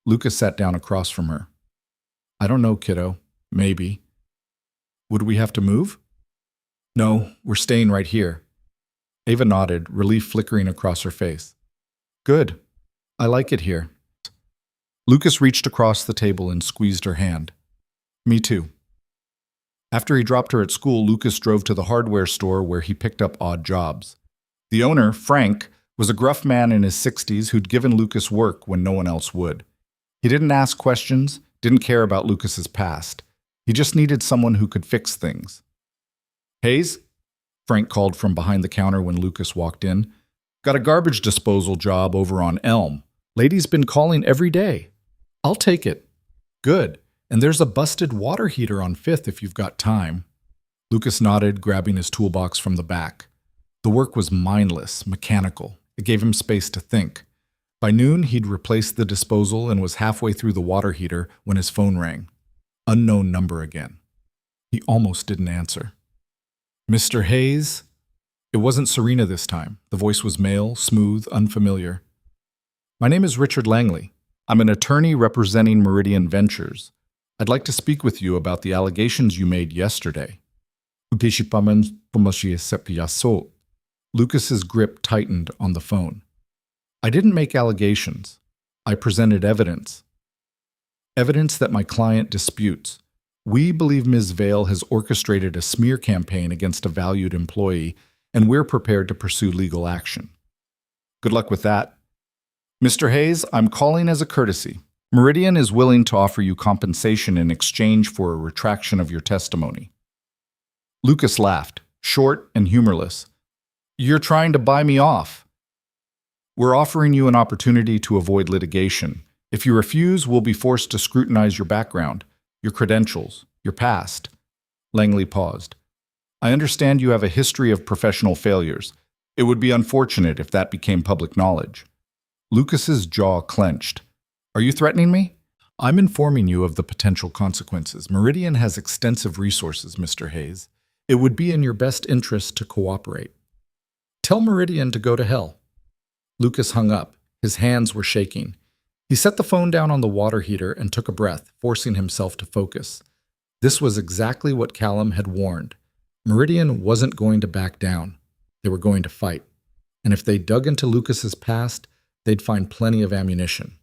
Lucas sat down across from her. "I don't know, kiddo. Maybe." "Would we have to move?" "No, we're staying right here." Ava nodded, relief flickering across her face. "Good. I like it here." Lucas reached across the table and squeezed her hand. "Me too." After he dropped her at school, Lucas drove to the hardware store where he picked up odd jobs. The owner, Frank, was a gruff man in his 60s who'd given Lucas work when no one else would. He didn't ask questions, didn't care about Lucas's past. He just needed someone who could fix things. "Hayes?" Frank called from behind the counter when Lucas walked in. "Got a garbage disposal job over on Elm. Lady's been calling every day." "I'll take it." "Good. And there's a busted water heater on 5th if you've got time." Lucas nodded, grabbing his toolbox from the back. The work was mindless, mechanical. It gave him space to think. By noon, he'd replaced the disposal and was halfway through the water heater when his phone rang. Unknown number again. He almost didn't answer. "Mr. Hayes?" It wasn't Serena this time. The voice was male, smooth, unfamiliar. "My name is Richard Langley. I'm an attorney representing Meridian Ventures. I'd like to speak with you about the allegations you made yesterday." Lucas's grip tightened on the phone. "I didn't make allegations. I presented evidence. Evidence that my client disputes. We believe Ms. Vale has orchestrated a smear campaign against a valued employee, and we're prepared to pursue legal action." "Good luck with that." "Mr. Hayes, I'm calling as a courtesy. Meridian is willing to offer you compensation in exchange for a retraction of your testimony." Lucas laughed, short and humorless. "You're trying to buy me off." "We're offering you an opportunity to avoid litigation. If you refuse, we'll be forced to scrutinize your background, your credentials, your past." Langley paused. "I understand you have a history of professional failures. It would be unfortunate if that became public knowledge." Lucas's jaw clenched. "Are you threatening me?" "I'm informing you of the potential consequences. Meridian has extensive resources, Mr. Hayes. It would be in your best interest to cooperate." "Tell Meridian to go to hell." Lucas hung up. His hands were shaking. He set the phone down on the water heater and took a breath, forcing himself to focus. This was exactly what Callum had warned. Meridian wasn't going to back down. They were going to fight. And if they dug into Lucas's past, they'd find plenty of ammunition.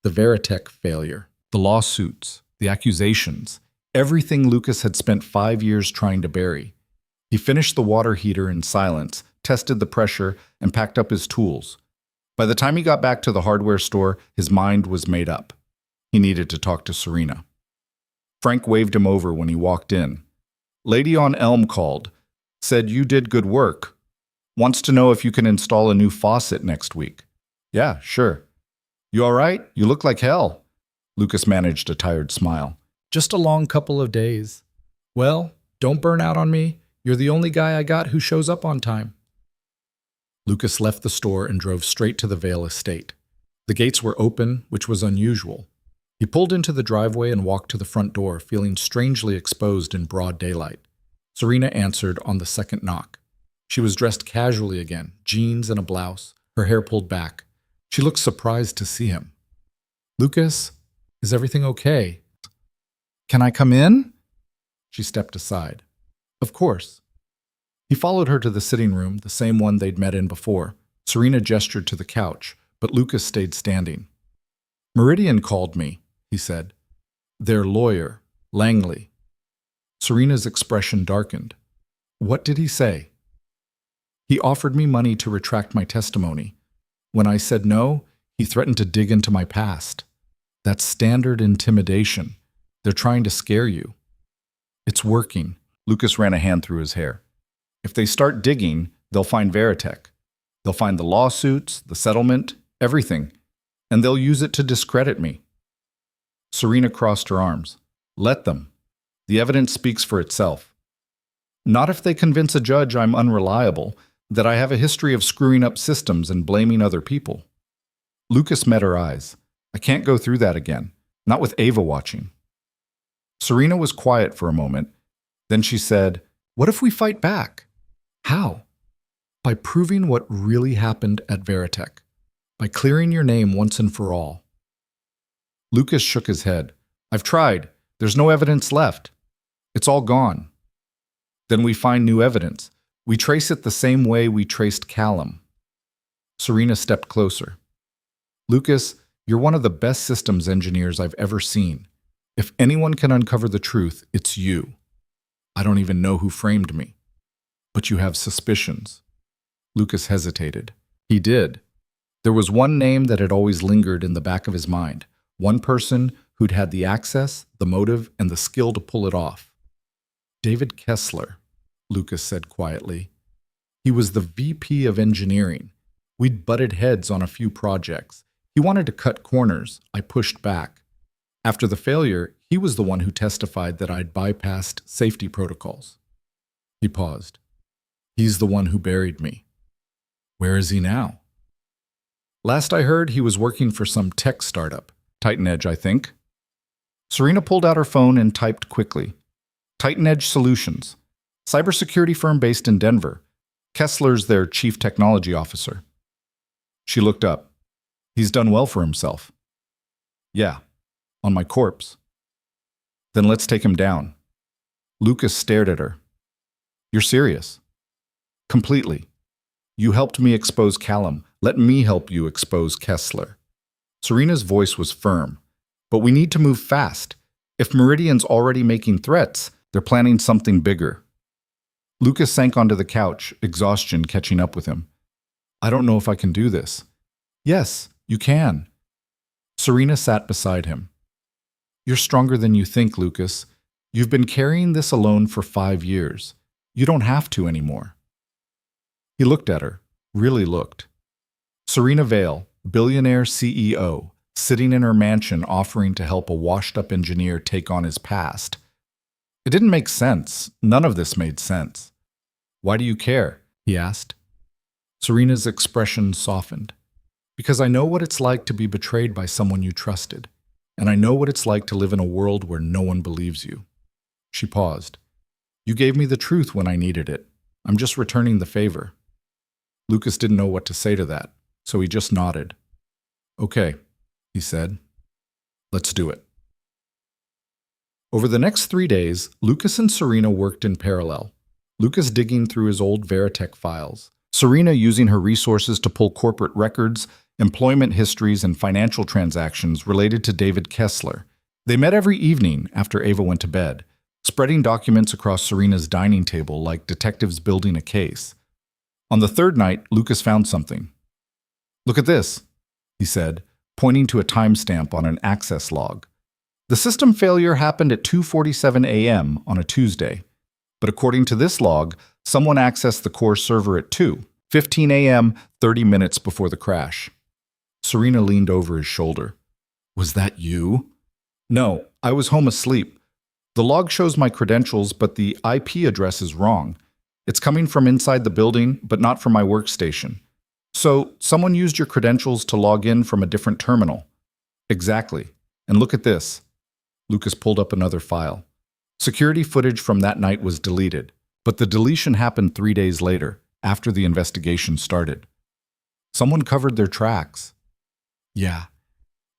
The Veritech failure, the lawsuits, the accusations, everything Lucas had spent 5 years trying to bury. He finished the water heater in silence, tested the pressure, and packed up his tools. By the time he got back to the hardware store, his mind was made up. He needed to talk to Serena. Frank waved him over when he walked in. "Lady on Elm called. Said you did good work. Wants to know if you can install a new faucet next week." "Yeah, sure." "You all right? You look like hell." Lucas managed a tired smile. "Just a long couple of days." "Well, don't burn out on me. You're the only guy I got who shows up on time." Lucas left the store and drove straight to the Vale estate. The gates were open, which was unusual. He pulled into the driveway and walked to the front door, feeling strangely exposed in broad daylight. Serena answered on the second knock. She was dressed casually again, jeans and a blouse, her hair pulled back. She looked surprised to see him. "Lucas, is everything okay?" "Can I come in?" She stepped aside. "Of course." He followed her to the sitting room, the same one they'd met in before. Serena gestured to the couch, but Lucas stayed standing. "Meridian called me," he said. "Their lawyer, Langley." Serena's expression darkened. "What did he say?" "He offered me money to retract my testimony. When I said no, he threatened to dig into my past. That's standard intimidation. They're trying to scare you." It's working. Lucas ran a hand through his hair. If they start digging, they'll find Veritech. They'll find the lawsuits, the settlement, everything. And they'll use it to discredit me. Serena crossed her arms. Let them. The evidence speaks for itself. Not if they convince a judge I'm unreliable, that I have a history of screwing up systems and blaming other people. Lucas met her eyes. I can't go through that again. Not with Ava watching. Serena was quiet for a moment. Then she said, "What if we fight back?" "How?" "By proving what really happened at Veritech. By clearing your name once and for all." Lucas shook his head. "I've tried. There's no evidence left. It's all gone." "Then we find new evidence. We trace it the same way we traced Callum." Serena stepped closer. "Lucas, you're one of the best systems engineers I've ever seen. If anyone can uncover the truth, it's you. I don't even know who framed me. But you have suspicions." Lucas hesitated. He did. There was one name that had always lingered in the back of his mind. One person who'd had the access, the motive, and the skill to pull it off. "David Kessler," Lucas said quietly. "He was the VP of engineering. We'd butted heads on a few projects. He wanted to cut corners. I pushed back. After the failure, he was the one who testified that I'd bypassed safety protocols." He paused. "He's the one who buried me. Where is he now?" "Last I heard, he was working for some tech startup. Titan Edge, I think." Serena pulled out her phone and typed quickly. "Titan Edge Solutions. Cybersecurity firm based in Denver. Kessler's their chief technology officer." She looked up. "He's done well for himself." "Yeah, on my corpse." "Then let's take him down." Lucas stared at her. "You're serious?" "Completely. You helped me expose Callum. Let me help you expose Kessler." Serena's voice was firm. "But we need to move fast. If Meridian's already making threats, they're planning something bigger." Lucas sank onto the couch, exhaustion catching up with him. "I don't know if I can do this." "Yes, you can." Serena sat beside him. "You're stronger than you think, Lucas. You've been carrying this alone for 5 years. You don't have to anymore." He looked at her, really looked. Serena Vale, billionaire CEO, sitting in her mansion offering to help a washed-up engineer take on his past. It didn't make sense. None of this made sense. "Why do you care?" he asked. Serena's expression softened. "Because I know what it's like to be betrayed by someone you trusted, and I know what it's like to live in a world where no one believes you." She paused. "You gave me the truth when I needed it. I'm just returning the favor." Lucas didn't know what to say to that, so he just nodded. "Okay," he said. "Let's do it." Over the next 3 days, Lucas and Serena worked in parallel. Lucas digging through his old Veritech files, Serena using her resources to pull corporate records, employment histories, and financial transactions related to David Kessler. They met every evening after Ava went to bed, spreading documents across Serena's dining table like detectives building a case. On the third night, Lucas found something. "Look at this," he said, pointing to a timestamp on an access log. "The system failure happened at 2:47 a.m. on a Tuesday. But according to this log, someone accessed the core server at 2:15 a.m., 30 minutes before the crash." Serena leaned over his shoulder. "Was that you?" "No, I was home asleep. The log shows my credentials, but the IP address is wrong. It's coming from inside the building, but not from my workstation. So, someone used your credentials to log in from a different terminal." "Exactly. And look at this." Lucas pulled up another file. Security footage from that night was deleted, but the deletion happened 3 days later, after the investigation started. Someone covered their tracks. "Yeah,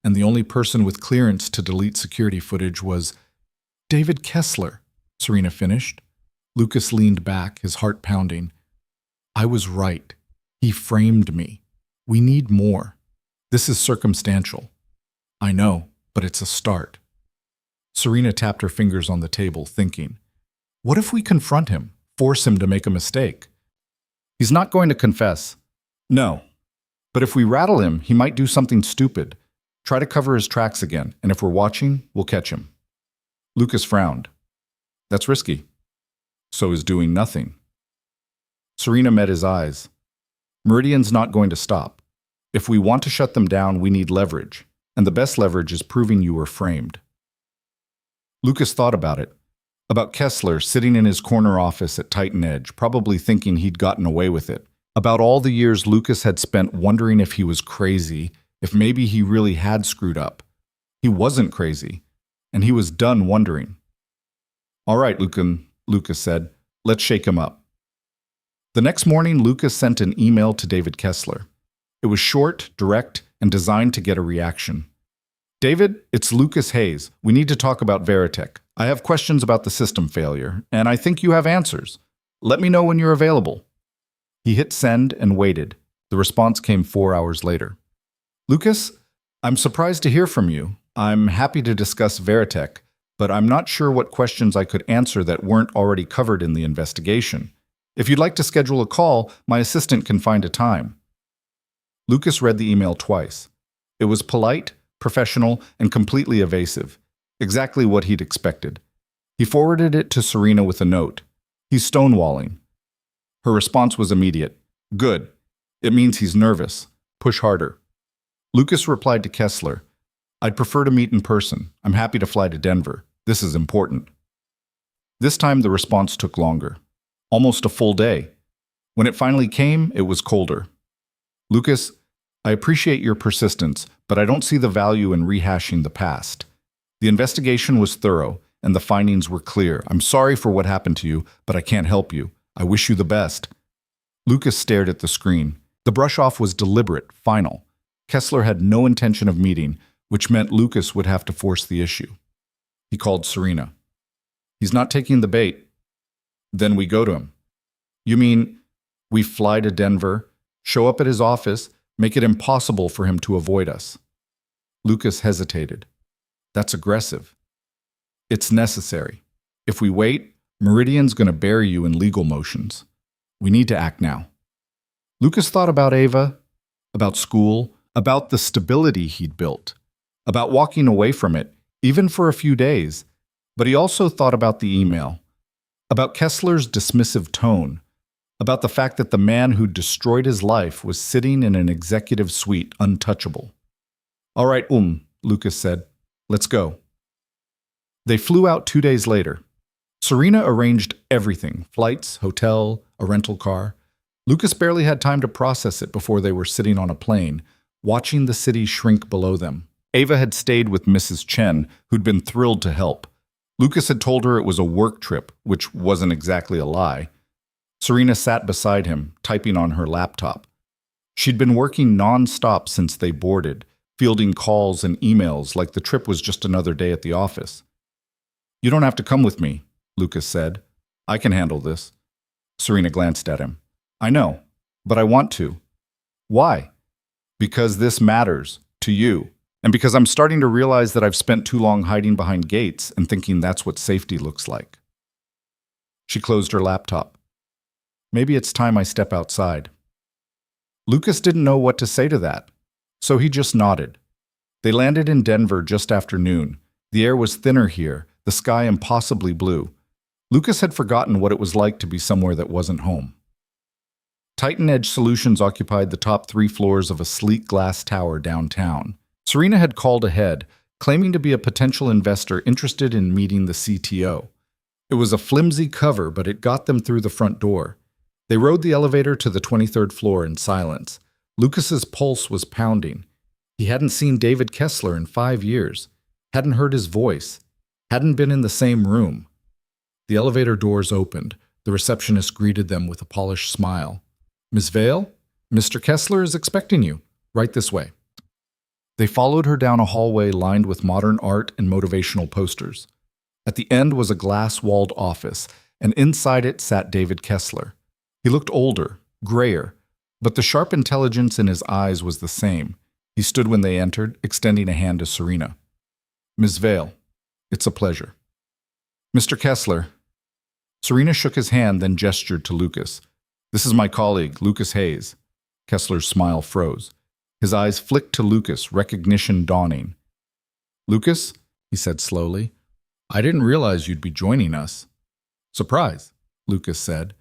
and the only person with clearance to delete security footage was David Kessler," Serena finished. Lucas leaned back, his heart pounding. "I was right. He framed me. We need more. This is circumstantial. I know, but it's a start." Serena tapped her fingers on the table, thinking, "What if we confront him, force him to make a mistake? He's not going to confess." "No. But if we rattle him, he might do something stupid. Try to cover his tracks again, and if we're watching, we'll catch him." Lucas frowned. That's risky. So is doing nothing. Serena met his eyes. Meridian's not going to stop. If we want to shut them down, we need leverage, and the best leverage is proving you were framed. Lucas thought about it, about Kessler sitting in his corner office at Titan Edge, probably thinking he'd gotten away with it, about all the years Lucas had spent wondering if he was crazy, if maybe he really had screwed up. He wasn't crazy, and he was done wondering. All right, Lucas said, let's shake him up. The next morning, Lucas sent an email to David Kessler. It was short, direct, and designed to get a reaction. David, it's Lucas Hayes. We need to talk about Veritech. I have questions about the system failure, and I think you have answers. Let me know when you're available. He hit send and waited. The response came 4 hours later. Lucas, I'm surprised to hear from you. I'm happy to discuss Veritech, but I'm not sure what questions I could answer that weren't already covered in the investigation. If you'd like to schedule a call, my assistant can find a time. Lucas read the email twice. It was polite, professional, and completely evasive. Exactly what he'd expected. He forwarded it to Serena with a note. He's stonewalling. Her response was immediate. Good. It means he's nervous. Push harder. Lucas replied to Kessler. I'd prefer to meet in person. I'm happy to fly to Denver. This is important. This time the response took longer. Almost a full day. When it finally came, it was colder. Lucas, I appreciate your persistence, but I don't see the value in rehashing the past. The investigation was thorough, and the findings were clear. I'm sorry for what happened to you, but I can't help you. I wish you the best. Lucas stared at the screen. The brush-off was deliberate, final. Kessler had no intention of meeting, which meant Lucas would have to force the issue. He called Serena. He's not taking the bait. Then we go to him. You mean we fly to Denver, show up at his office, make it impossible for him to avoid us? Lucas hesitated. That's aggressive. It's necessary. If we wait, Meridian's going to bury you in legal motions. We need to act now. Lucas thought about Ava, about school, about the stability he'd built, about walking away from it, even for a few days. But he also thought about the email, about Kessler's dismissive tone, about the fact that the man who destroyed his life was sitting in an executive suite, untouchable. All right, Lucas said. Let's go. They flew out 2 days later. Serena arranged everything, flights, hotel, a rental car. Lucas barely had time to process it before they were sitting on a plane, watching the city shrink below them. Ava had stayed with Mrs. Chen, who'd been thrilled to help. Lucas had told her it was a work trip, which wasn't exactly a lie. Serena sat beside him, typing on her laptop. She'd been working non-stop since they boarded, fielding calls and emails like the trip was just another day at the office. You don't have to come with me, Lucas said. I can handle this. Serena glanced at him. I know, but I want to. Why? Because this matters to you. And because I'm starting to realize that I've spent too long hiding behind gates and thinking that's what safety looks like. She closed her laptop. Maybe it's time I step outside. Lucas didn't know what to say to that, so he just nodded. They landed in Denver just after noon. The air was thinner here, the sky impossibly blue. Lucas had forgotten what it was like to be somewhere that wasn't home. Titan Edge Solutions occupied the top 3 floors of a sleek glass tower downtown. Serena had called ahead, claiming to be a potential investor interested in meeting the CTO. It was a flimsy cover, but it got them through the front door. They rode the elevator to the 23rd floor in silence. Lucas's pulse was pounding. He hadn't seen David Kessler in 5 years, hadn't heard his voice, hadn't been in the same room. The elevator doors opened. The receptionist greeted them with a polished smile. Miss Vale, Mr. Kessler is expecting you. Right this way. They followed her down a hallway lined with modern art and motivational posters. At the end was a glass-walled office, and inside it sat David Kessler. He looked older, grayer, but the sharp intelligence in his eyes was the same. He stood when they entered, extending a hand to Serena. Ms. Vale, it's a pleasure. Mr. Kessler. Serena shook his hand, then gestured to Lucas. This is my colleague, Lucas Hayes. Kessler's smile froze. His eyes flicked to Lucas, recognition dawning. Lucas, he said slowly, I didn't realize you'd be joining us. Surprise, Lucas said.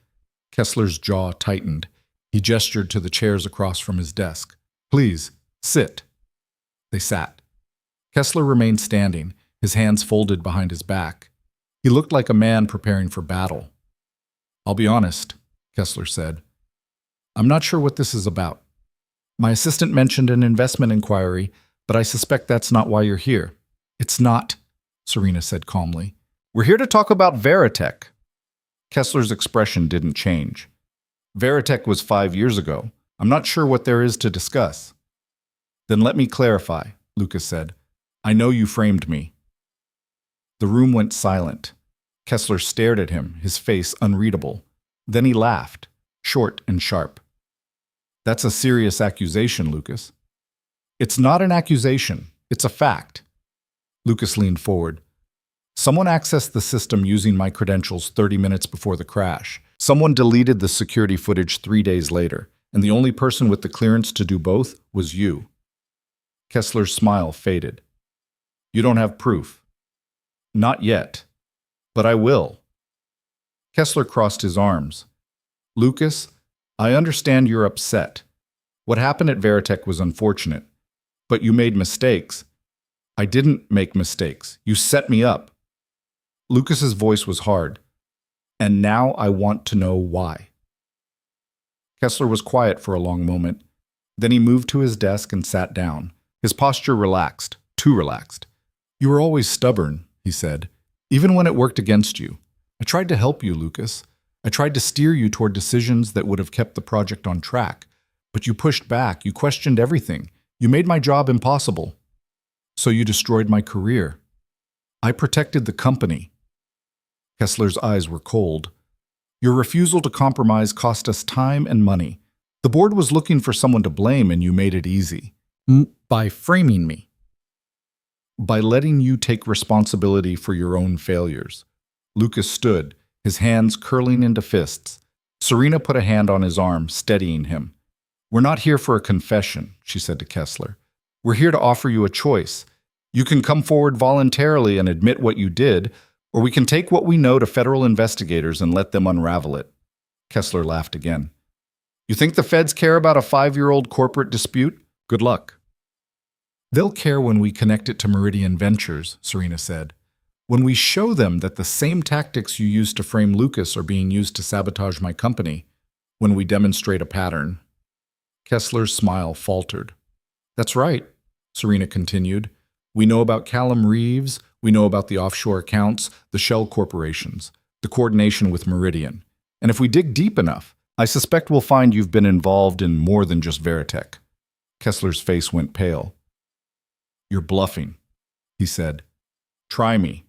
Kessler's jaw tightened. He gestured to the chairs across from his desk. Please, sit. They sat. Kessler remained standing, his hands folded behind his back. He looked like a man preparing for battle. I'll be honest, Kessler said. I'm not sure what this is about. My assistant mentioned an investment inquiry, but I suspect that's not why you're here. It's not, Serena said calmly. We're here to talk about Veritech. Kessler's expression didn't change. Veritech was 5 years ago. I'm not sure what there is to discuss. Then let me clarify, Lucas said. I know you framed me. The room went silent. Kessler stared at him, his face unreadable. Then he laughed, short and sharp. That's a serious accusation, Lucas. It's not an accusation. It's a fact. Lucas leaned forward. Someone accessed the system using my credentials 30 minutes before the crash. Someone deleted the security footage 3 days later, and the only person with the clearance to do both was you. Kessler's smile faded. You don't have proof. Not yet. But I will. Kessler crossed his arms. Lucas, I understand you're upset. What happened at Veritech was unfortunate. But you made mistakes. I didn't make mistakes. You set me up. Lucas's voice was hard. And now I want to know why. Kessler was quiet for a long moment. Then he moved to his desk and sat down. His posture relaxed, too relaxed. You were always stubborn, he said, even when it worked against you. I tried to help you, Lucas. I tried to steer you toward decisions that would have kept the project on track. But you pushed back. You questioned everything. You made my job impossible. So you destroyed my career. I protected the company. Kessler's eyes were cold. Your refusal to compromise cost us time and money. The board was looking for someone to blame, and you made it easy. By framing me. By letting you take responsibility for your own failures. Lucas stood, his hands curling into fists. Serena put a hand on his arm, steadying him. We're not here for a confession, she said to Kessler. We're here to offer you a choice. You can come forward voluntarily and admit what you did, or we can take what we know to federal investigators and let them unravel it. Kessler laughed again. You think the feds care about a 5-year-old corporate dispute? Good luck. They'll care when we connect it to Meridian Ventures, Serena said. When we show them that the same tactics you used to frame Lucas are being used to sabotage my company. When we demonstrate a pattern. Kessler's smile faltered. That's right, Serena continued. We know about Callum Reeves. We know about the offshore accounts, the shell corporations, the coordination with Meridian. And if we dig deep enough, I suspect we'll find you've been involved in more than just Veritech. Kessler's face went pale. You're bluffing, he said. Try me.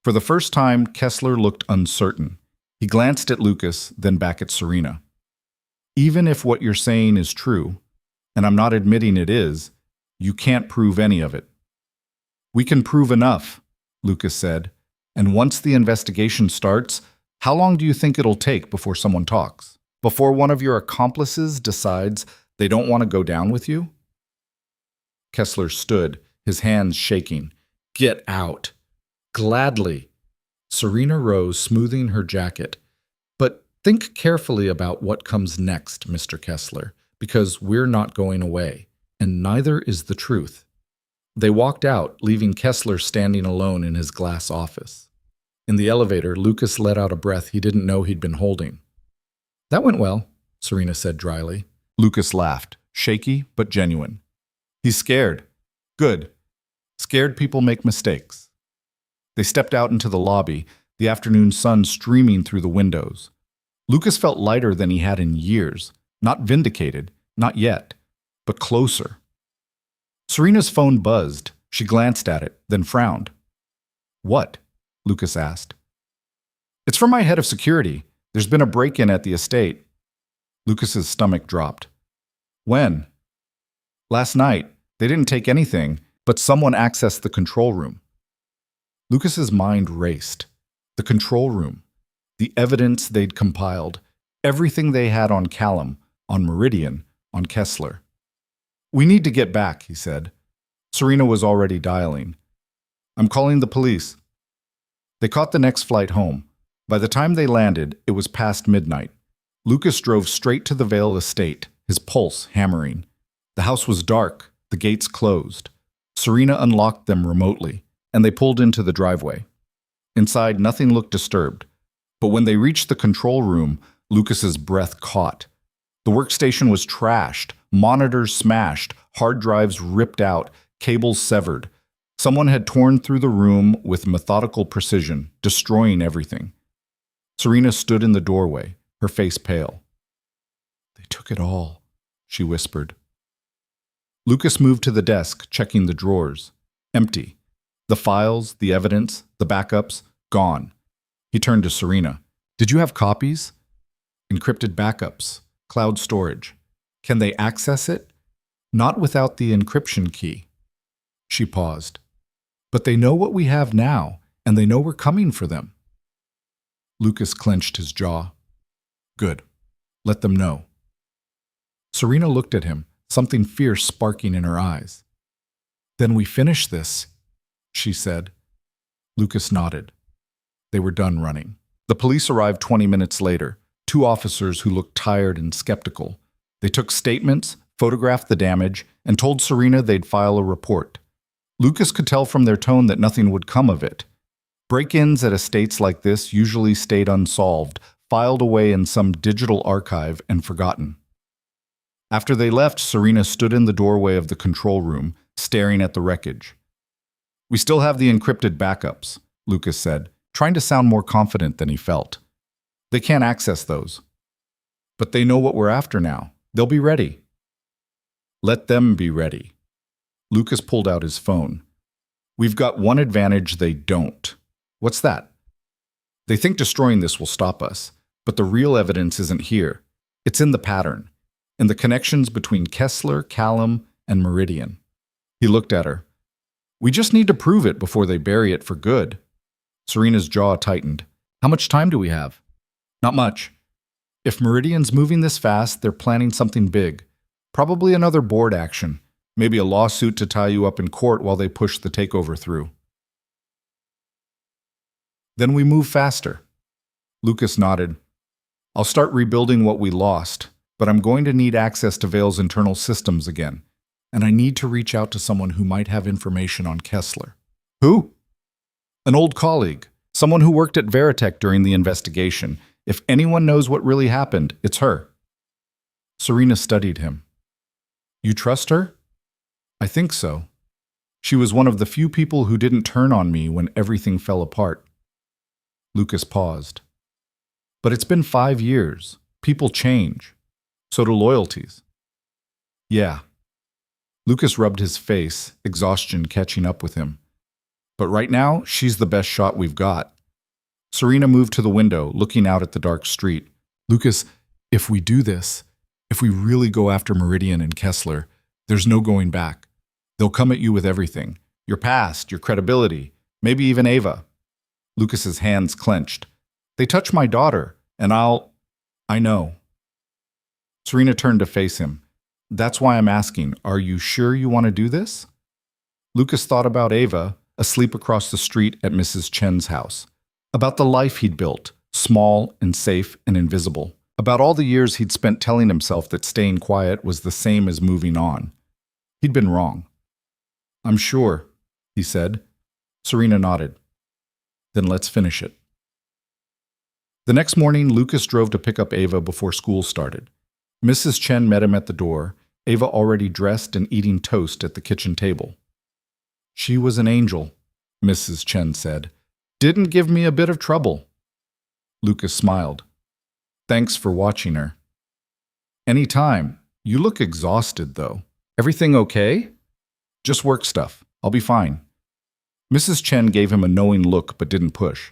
For the first time, Kessler looked uncertain. He glanced at Lucas, then back at Serena. Even if what you're saying is true, and I'm not admitting it is, you can't prove any of it. We can prove enough, Lucas said. And once the investigation starts, how long do you think it'll take before someone talks? Before one of your accomplices decides they don't want to go down with you? Kessler stood, his hands shaking. Get out. Gladly. Serena rose, smoothing her jacket. But think carefully about what comes next, Mr. Kessler, because we're not going away, and neither is the truth. They walked out, leaving Kessler standing alone in his glass office. In the elevator, Lucas let out a breath he didn't know he'd been holding. That went well, Serena said dryly. Lucas laughed, shaky but genuine. He's scared. Good. Scared people make mistakes. They stepped out into the lobby, the afternoon sun streaming through the windows. Lucas felt lighter than he had in years, not vindicated, not yet, but closer. Serena's phone buzzed. She glanced at it, then frowned. What? Lucas asked. It's from my head of security. There's been a break-in at the estate. Lucas's stomach dropped. When? Last night. They didn't take anything, but someone accessed the control room. Lucas's mind raced. The control room. The evidence they'd compiled. Everything they had on Callum, on Meridian, on Kessler. We need to get back, he said. Serena was already dialing. I'm calling the police. They caught the next flight home. By the time they landed, it was past midnight. Lucas drove straight to the Vale estate, his pulse hammering. The house was dark, the gates closed. Serena unlocked them remotely, and they pulled into the driveway. Inside, nothing looked disturbed. But when they reached the control room, Lucas's breath caught. The workstation was trashed, monitors smashed, hard drives ripped out, cables severed. Someone had torn through the room with methodical precision, destroying everything. Serena stood in the doorway, her face pale. "They took it all," she whispered. Lucas moved to the desk, checking the drawers. Empty. The files, the evidence, the backups, gone. He turned to Serena. "Did you have copies?" "Encrypted backups, cloud storage. Can they access it?" "Not without the encryption key." She paused. "But they know what we have now, and they know we're coming for them." Lucas clenched his jaw. "Good. Let them know." Serena looked at him, something fierce sparking in her eyes. "Then we finish this," she said. Lucas nodded. They were done running. The police arrived 20 minutes later, 2 officers who looked tired and skeptical. They took statements, photographed the damage, and told Serena they'd file a report. Lucas could tell from their tone that nothing would come of it. Break-ins at estates like this usually stayed unsolved, filed away in some digital archive and forgotten. After they left, Serena stood in the doorway of the control room, staring at the wreckage. "We still have the encrypted backups," Lucas said, trying to sound more confident than he felt. "They can't access those. But they know what we're after now. They'll be ready." "Let them be ready." Lucas pulled out his phone. "We've got one advantage they don't." "What's that?" "They think destroying this will stop us, but the real evidence isn't here. It's in the pattern, in the connections between Kessler, Callum, and Meridian." He looked at her. "We just need to prove it before they bury it for good." Serena's jaw tightened. "How much time do we have?" "Not much. If Meridian's moving this fast, they're planning something big. Probably another board action, maybe a lawsuit to tie you up in court while they push the takeover through." "Then we move faster." Lucas nodded. "I'll start rebuilding what we lost, but I'm going to need access to Vale's internal systems again, and I need to reach out to someone who might have information on Kessler." "Who?" "An old colleague, someone who worked at Veritech during the investigation. If anyone knows what really happened, it's her." Serena studied him. "You trust her?" "I think so. She was one of the few people who didn't turn on me when everything fell apart." Lucas paused. "But it's been 5 years. People change. So do loyalties." "Yeah." Lucas rubbed his face, exhaustion catching up with him. "But right now, she's the best shot we've got." Serena moved to the window, looking out at the dark street. "Lucas, if we do this, if we really go after Meridian and Kessler, there's no going back. They'll come at you with everything. Your past, your credibility, maybe even Ava." Lucas's hands clenched. "They touch my daughter, and I know." Serena turned to face him. "That's why I'm asking, are you sure you want to do this?" Lucas thought about Ava, asleep across the street at Mrs. Chen's house. About the life he'd built, small and safe and invisible. About all the years he'd spent telling himself that staying quiet was the same as moving on. He'd been wrong. "I'm sure," he said. Serena nodded. "Then let's finish it." The next morning, Lucas drove to pick up Ava before school started. Mrs. Chen met him at the door, Ava already dressed and eating toast at the kitchen table. "She was an angel," Mrs. Chen said. "Didn't give me a bit of trouble." Lucas smiled. "Thanks for watching her." "Any time. You look exhausted, though. Everything okay?" "Just work stuff. I'll be fine." Mrs. Chen gave him a knowing look but didn't push.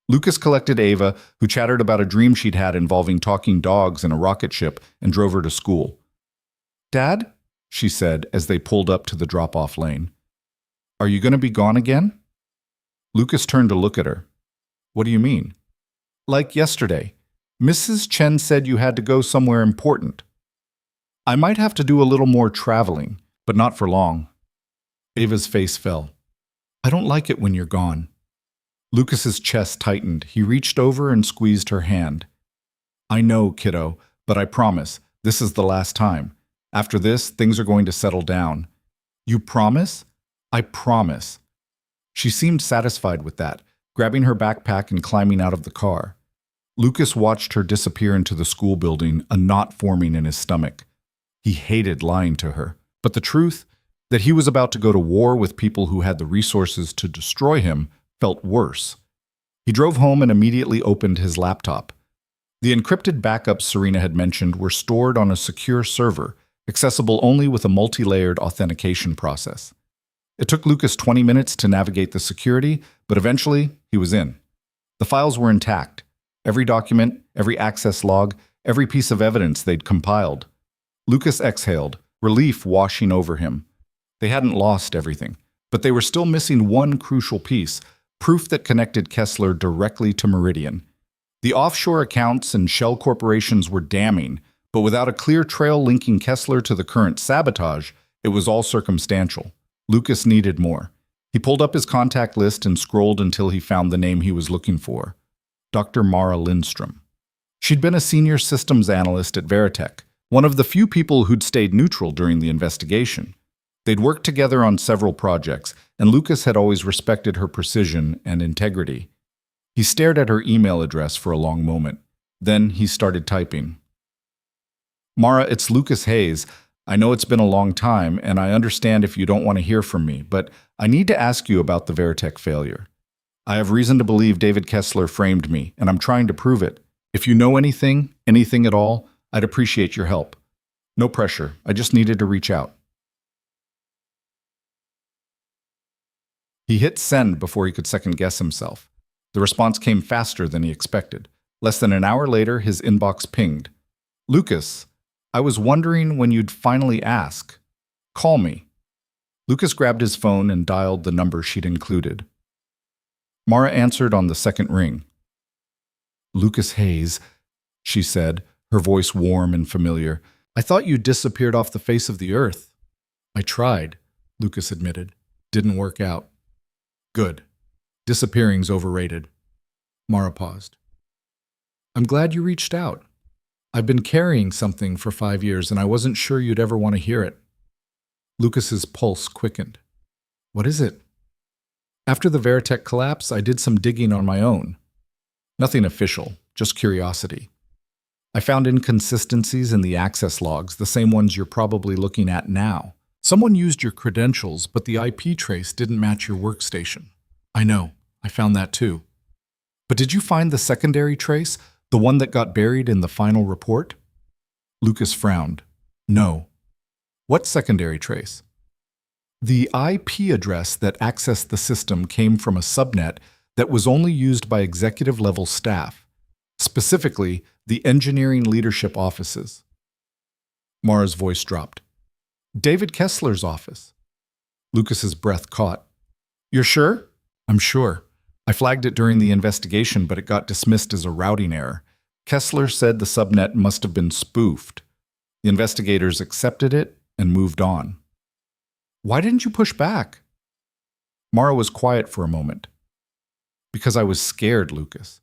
Lucas collected Ava, who chattered about a dream she'd had involving talking dogs and a rocket ship, and drove her to school. "Dad?" she said as they pulled up to the drop-off lane. "Are you going to be gone again?" Lucas turned to look at her. "What do you mean?" "Like yesterday. Mrs. Chen said you had to go somewhere important." "I might have to do a little more traveling, but not for long." Ava's face fell. "I don't like it when you're gone." Lucas's chest tightened. He reached over and squeezed her hand. I know, kiddo, but I promise, this is the last time. After this, things are going to settle down. You promise? I promise. She seemed satisfied with that, grabbing her backpack and climbing out of the car. Lucas watched her disappear into the school building, a knot forming in his stomach. He hated lying to her, but the truth, that he was about to go to war with people who had the resources to destroy him, felt worse. He drove home and immediately opened his laptop. The encrypted backups Serena had mentioned were stored on a secure server, accessible only with a multi-layered authentication process. It took Lucas 20 minutes to navigate the security, but eventually he was in. The files were intact. Every document, every access log, every piece of evidence they'd compiled. Lucas exhaled, relief washing over him. They hadn't lost everything, but they were still missing one crucial piece, proof that connected Kessler directly to Meridian. The offshore accounts and shell corporations were damning, but without a clear trail linking Kessler to the current sabotage, it was all circumstantial. Lucas needed more. He pulled up his contact list and scrolled until he found the name he was looking for. Dr. Mara Lindstrom. She'd been a senior systems analyst at Veritech, one of the few people who'd stayed neutral during the investigation. They'd worked together on several projects, and Lucas had always respected her precision and integrity. He stared at her email address for a long moment. Then he started typing. Mara, it's Lucas Hayes. I know it's been a long time, and I understand if you don't want to hear from me, but I need to ask you about the Veritech failure. I have reason to believe David Kessler framed me, and I'm trying to prove it. If you know anything at all, I'd appreciate your help. No pressure. I just needed to reach out. He hit send before he could second-guess himself. The response came faster than he expected. Less than an hour later, his inbox pinged. Lucas, I was wondering when you'd finally ask. Call me. Lucas grabbed his phone and dialed the number she'd included. Mara answered on the second ring. Lucas Hayes, she said, her voice warm and familiar. I thought you disappeared off the face of the earth. I tried, Lucas admitted. Didn't work out. Good. Disappearing's overrated. Mara paused. I'm glad you reached out. I've been carrying something for 5 years, and I wasn't sure you'd ever want to hear it. Lucas's pulse quickened. What is it? After the Veritech collapse, I did some digging on my own. Nothing official, just curiosity. I found inconsistencies in the access logs, the same ones you're probably looking at now. Someone used your credentials, but the IP trace didn't match your workstation. I know, I found that too. But did you find the secondary trace, the one that got buried in the final report? Lucas frowned. No. What secondary trace? The IP address that accessed the system came from a subnet that was only used by executive-level staff, specifically the engineering leadership offices. Mara's voice dropped. David Kessler's office. Lucas's breath caught. You're sure? I'm sure. I flagged it during the investigation, but it got dismissed as a routing error. Kessler said the subnet must have been spoofed. The investigators accepted it and moved on. Why didn't you push back? Mara was quiet for a moment. Because I was scared, Lucas.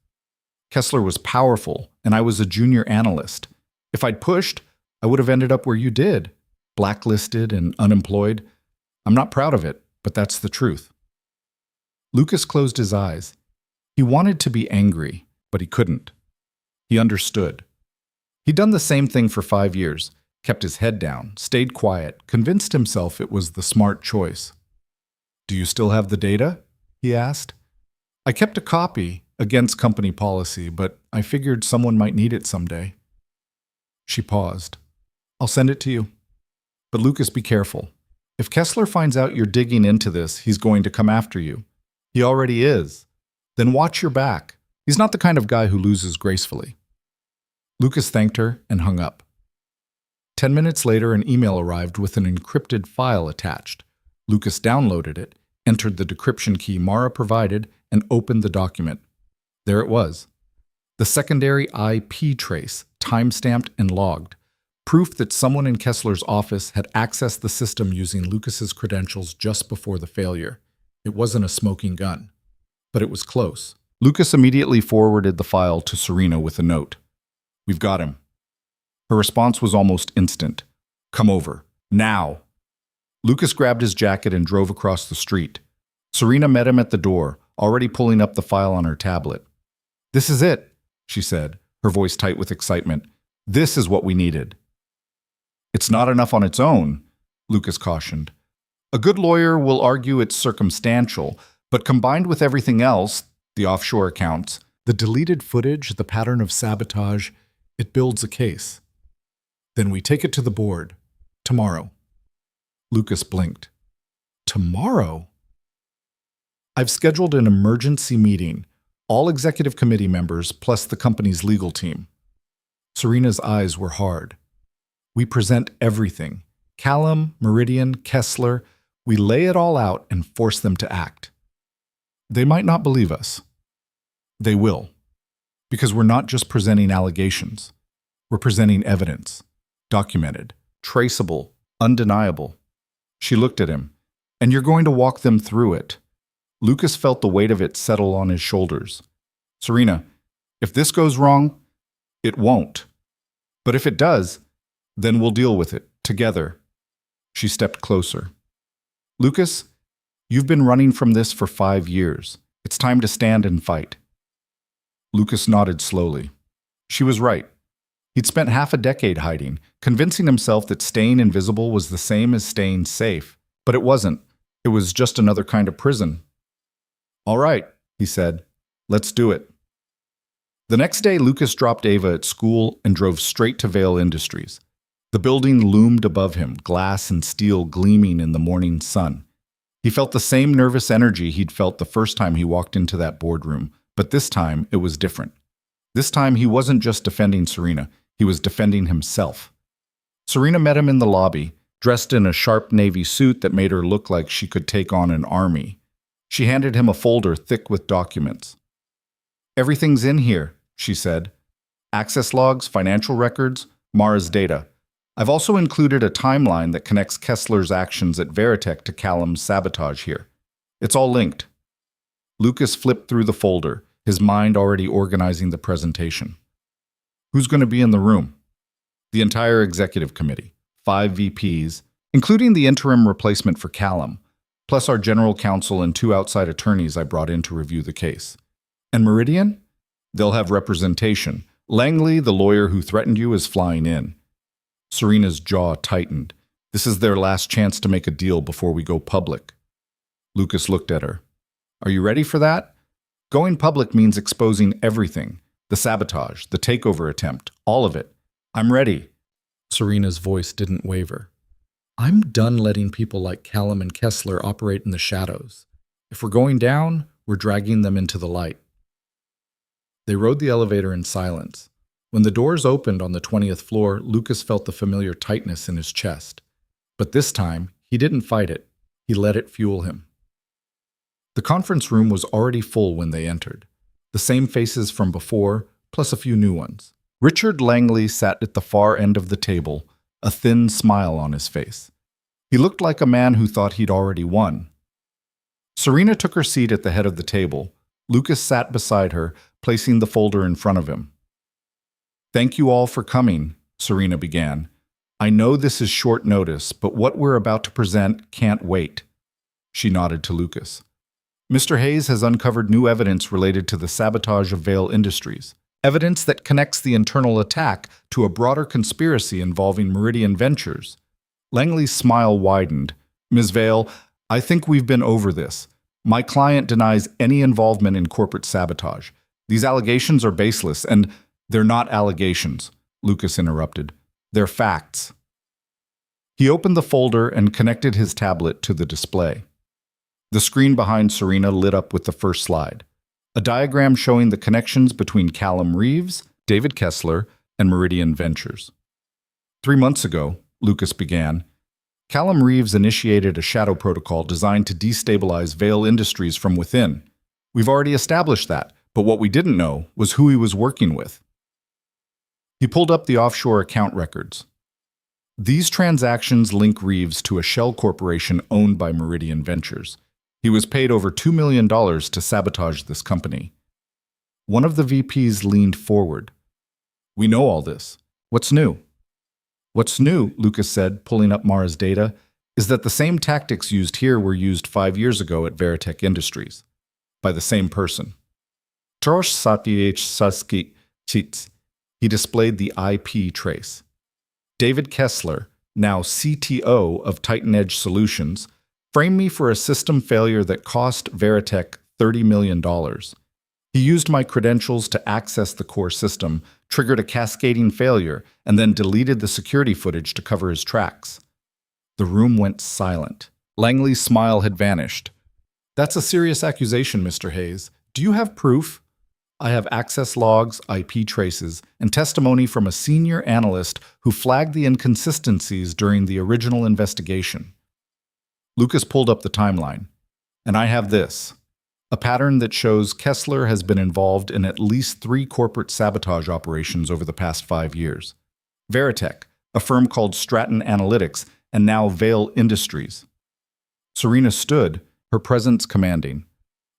Kessler was powerful, and I was a junior analyst. If I'd pushed, I would have ended up where you did, blacklisted and unemployed. I'm not proud of it, but that's the truth. Lucas closed his eyes. He wanted to be angry, but he couldn't. He understood. He'd done the same thing for 5 years, kept his head down, stayed quiet, convinced himself it was the smart choice. Do you still have the data? He asked. I kept a copy, against company policy, but I figured someone might need it someday. She paused. I'll send it to you. But Lucas, be careful. If Kessler finds out you're digging into this, he's going to come after you. He already is. Then watch your back. He's not the kind of guy who loses gracefully. Lucas thanked her and hung up. 10 minutes later, an email arrived with an encrypted file attached. Lucas downloaded it, entered the decryption key Mara provided, and opened the document. There it was. The secondary IP trace, time-stamped and logged. Proof that someone in Kessler's office had accessed the system using Lucas's credentials just before the failure. It wasn't a smoking gun. but it was close. Lucas immediately forwarded the file to Serena with a note. "We've got him." Her response was almost instant. "Come over. Now." Lucas grabbed his jacket and drove across the street. Serena met him at the door, already pulling up the file on her tablet. "This is it," she said, her voice tight with excitement. "This is what we needed." "It's not enough on its own," Lucas cautioned. "A good lawyer will argue it's circumstantial, but combined with everything else, the offshore accounts, The deleted footage, the pattern of sabotage, it builds a case. Then we take it to the board. Tomorrow. Lucas blinked. Tomorrow? I've scheduled an emergency meeting. All executive committee members plus the company's legal team. Serena's eyes were hard. We present everything. Callum, Meridian, Kessler. We lay it all out and force them to act. They might not believe us. They will. Because we're not just presenting allegations. We're presenting evidence. Documented. Traceable. Undeniable. She looked at him. "And you're going to walk them through it." Lucas felt the weight of it settle on his shoulders. "Serena, if this goes wrong, it won't. But if it does, then we'll deal with it, together." She stepped closer. "Lucas, you've been running from this for 5 years. It's time to stand and fight." Lucas nodded slowly. She was right. He'd spent half a decade hiding, convincing himself that staying invisible was the same as staying safe. But it wasn't. It was just another kind of prison. "All right," he said. "Let's do it." The next day, Lucas dropped Ava at school and drove straight to Vale Industries. The building loomed above him, glass and steel gleaming in the morning sun. He felt the same nervous energy he'd felt the first time he walked into that boardroom, but this time it was different. This time he wasn't just defending Serena, he was defending himself. Serena met him in the lobby, dressed in a sharp navy suit that made her look like she could take on an army. She handed him a folder thick with documents. "Everything's in here," she said. "Access logs, financial records, Mara's data. I've also included a timeline that connects Kessler's actions at Veritech to Callum's sabotage here. It's all linked." Lucas flipped through the folder, his mind already organizing the presentation. "Who's going to be in the room?" "The entire executive committee, 5 VPs, including the interim replacement for Callum, plus our general counsel and 2 outside attorneys I brought in to review the case. And Meridian? They'll have representation. Langley, the lawyer who threatened you, is flying in." Serena's jaw tightened. This is their last chance to make a deal before we go public. Lucas looked at her. "Are you ready for that? Going public means exposing everything. The sabotage, the takeover attempt, all of it. I'm ready." Serena's voice didn't waver. "I'm done letting people like Callum and Kessler operate in the shadows. If we're going down, we're dragging them into the light." They rode the elevator in silence. When the doors opened on the 20th floor, Lucas felt the familiar tightness in his chest. But this time, he didn't fight it. He let it fuel him. The conference room was already full when they entered. The same faces from before, plus a few new ones. Richard Langley sat at the far end of the table, a thin smile on his face. He looked like a man who thought he'd already won. Serena took her seat at the head of the table. Lucas sat beside her, placing the folder in front of him. "Thank you all for coming," Serena began. "I know this is short notice, but what we're about to present can't wait." She nodded to Lucas. "Mr. Hayes has uncovered new evidence related to the sabotage of Vale Industries. Evidence that connects the internal attack to a broader conspiracy involving Meridian Ventures." Langley's smile widened. "Ms. Vale, I think we've been over this. My client denies any involvement in corporate sabotage. These allegations are baseless, and they're not allegations," Lucas interrupted. "They're facts." He opened the folder and connected his tablet to the display. The screen behind Serena lit up with the first slide, a diagram showing the connections between Callum Reeves, David Kessler, and Meridian Ventures. 3 months ago, Lucas began, Callum Reeves initiated a shadow protocol designed to destabilize Vale Industries from within. We've already established that, but what we didn't know was who he was working with. He pulled up the offshore account records. These transactions link Reeves to a shell corporation owned by Meridian Ventures. He was paid over $2 million to sabotage this company. One of the VPs leaned forward. We know all this. What's new? What's new, Lucas said, pulling up Mara's data, is that the same tactics used here were used 5 years ago at Veritech Industries, by the same person. Trosh Satyech Saski Chits. He displayed the IP trace. David Kessler, now CTO of Titan Edge Solutions, framed me for a system failure that cost Veritech $30 million. He used my credentials to access the core system, triggered a cascading failure, and then deleted the security footage to cover his tracks. The room went silent. Langley's smile had vanished. That's a serious accusation, Mr. Hayes. Do you have proof? I have access logs, IP traces, and testimony from a senior analyst who flagged the inconsistencies during the original investigation. Lucas pulled up the timeline. And I have this. A pattern that shows Kessler has been involved in at least 3 corporate sabotage operations over the past 5 years. Veritech, a firm called Stratton Analytics, and now Vale Industries. Serena stood, her presence commanding.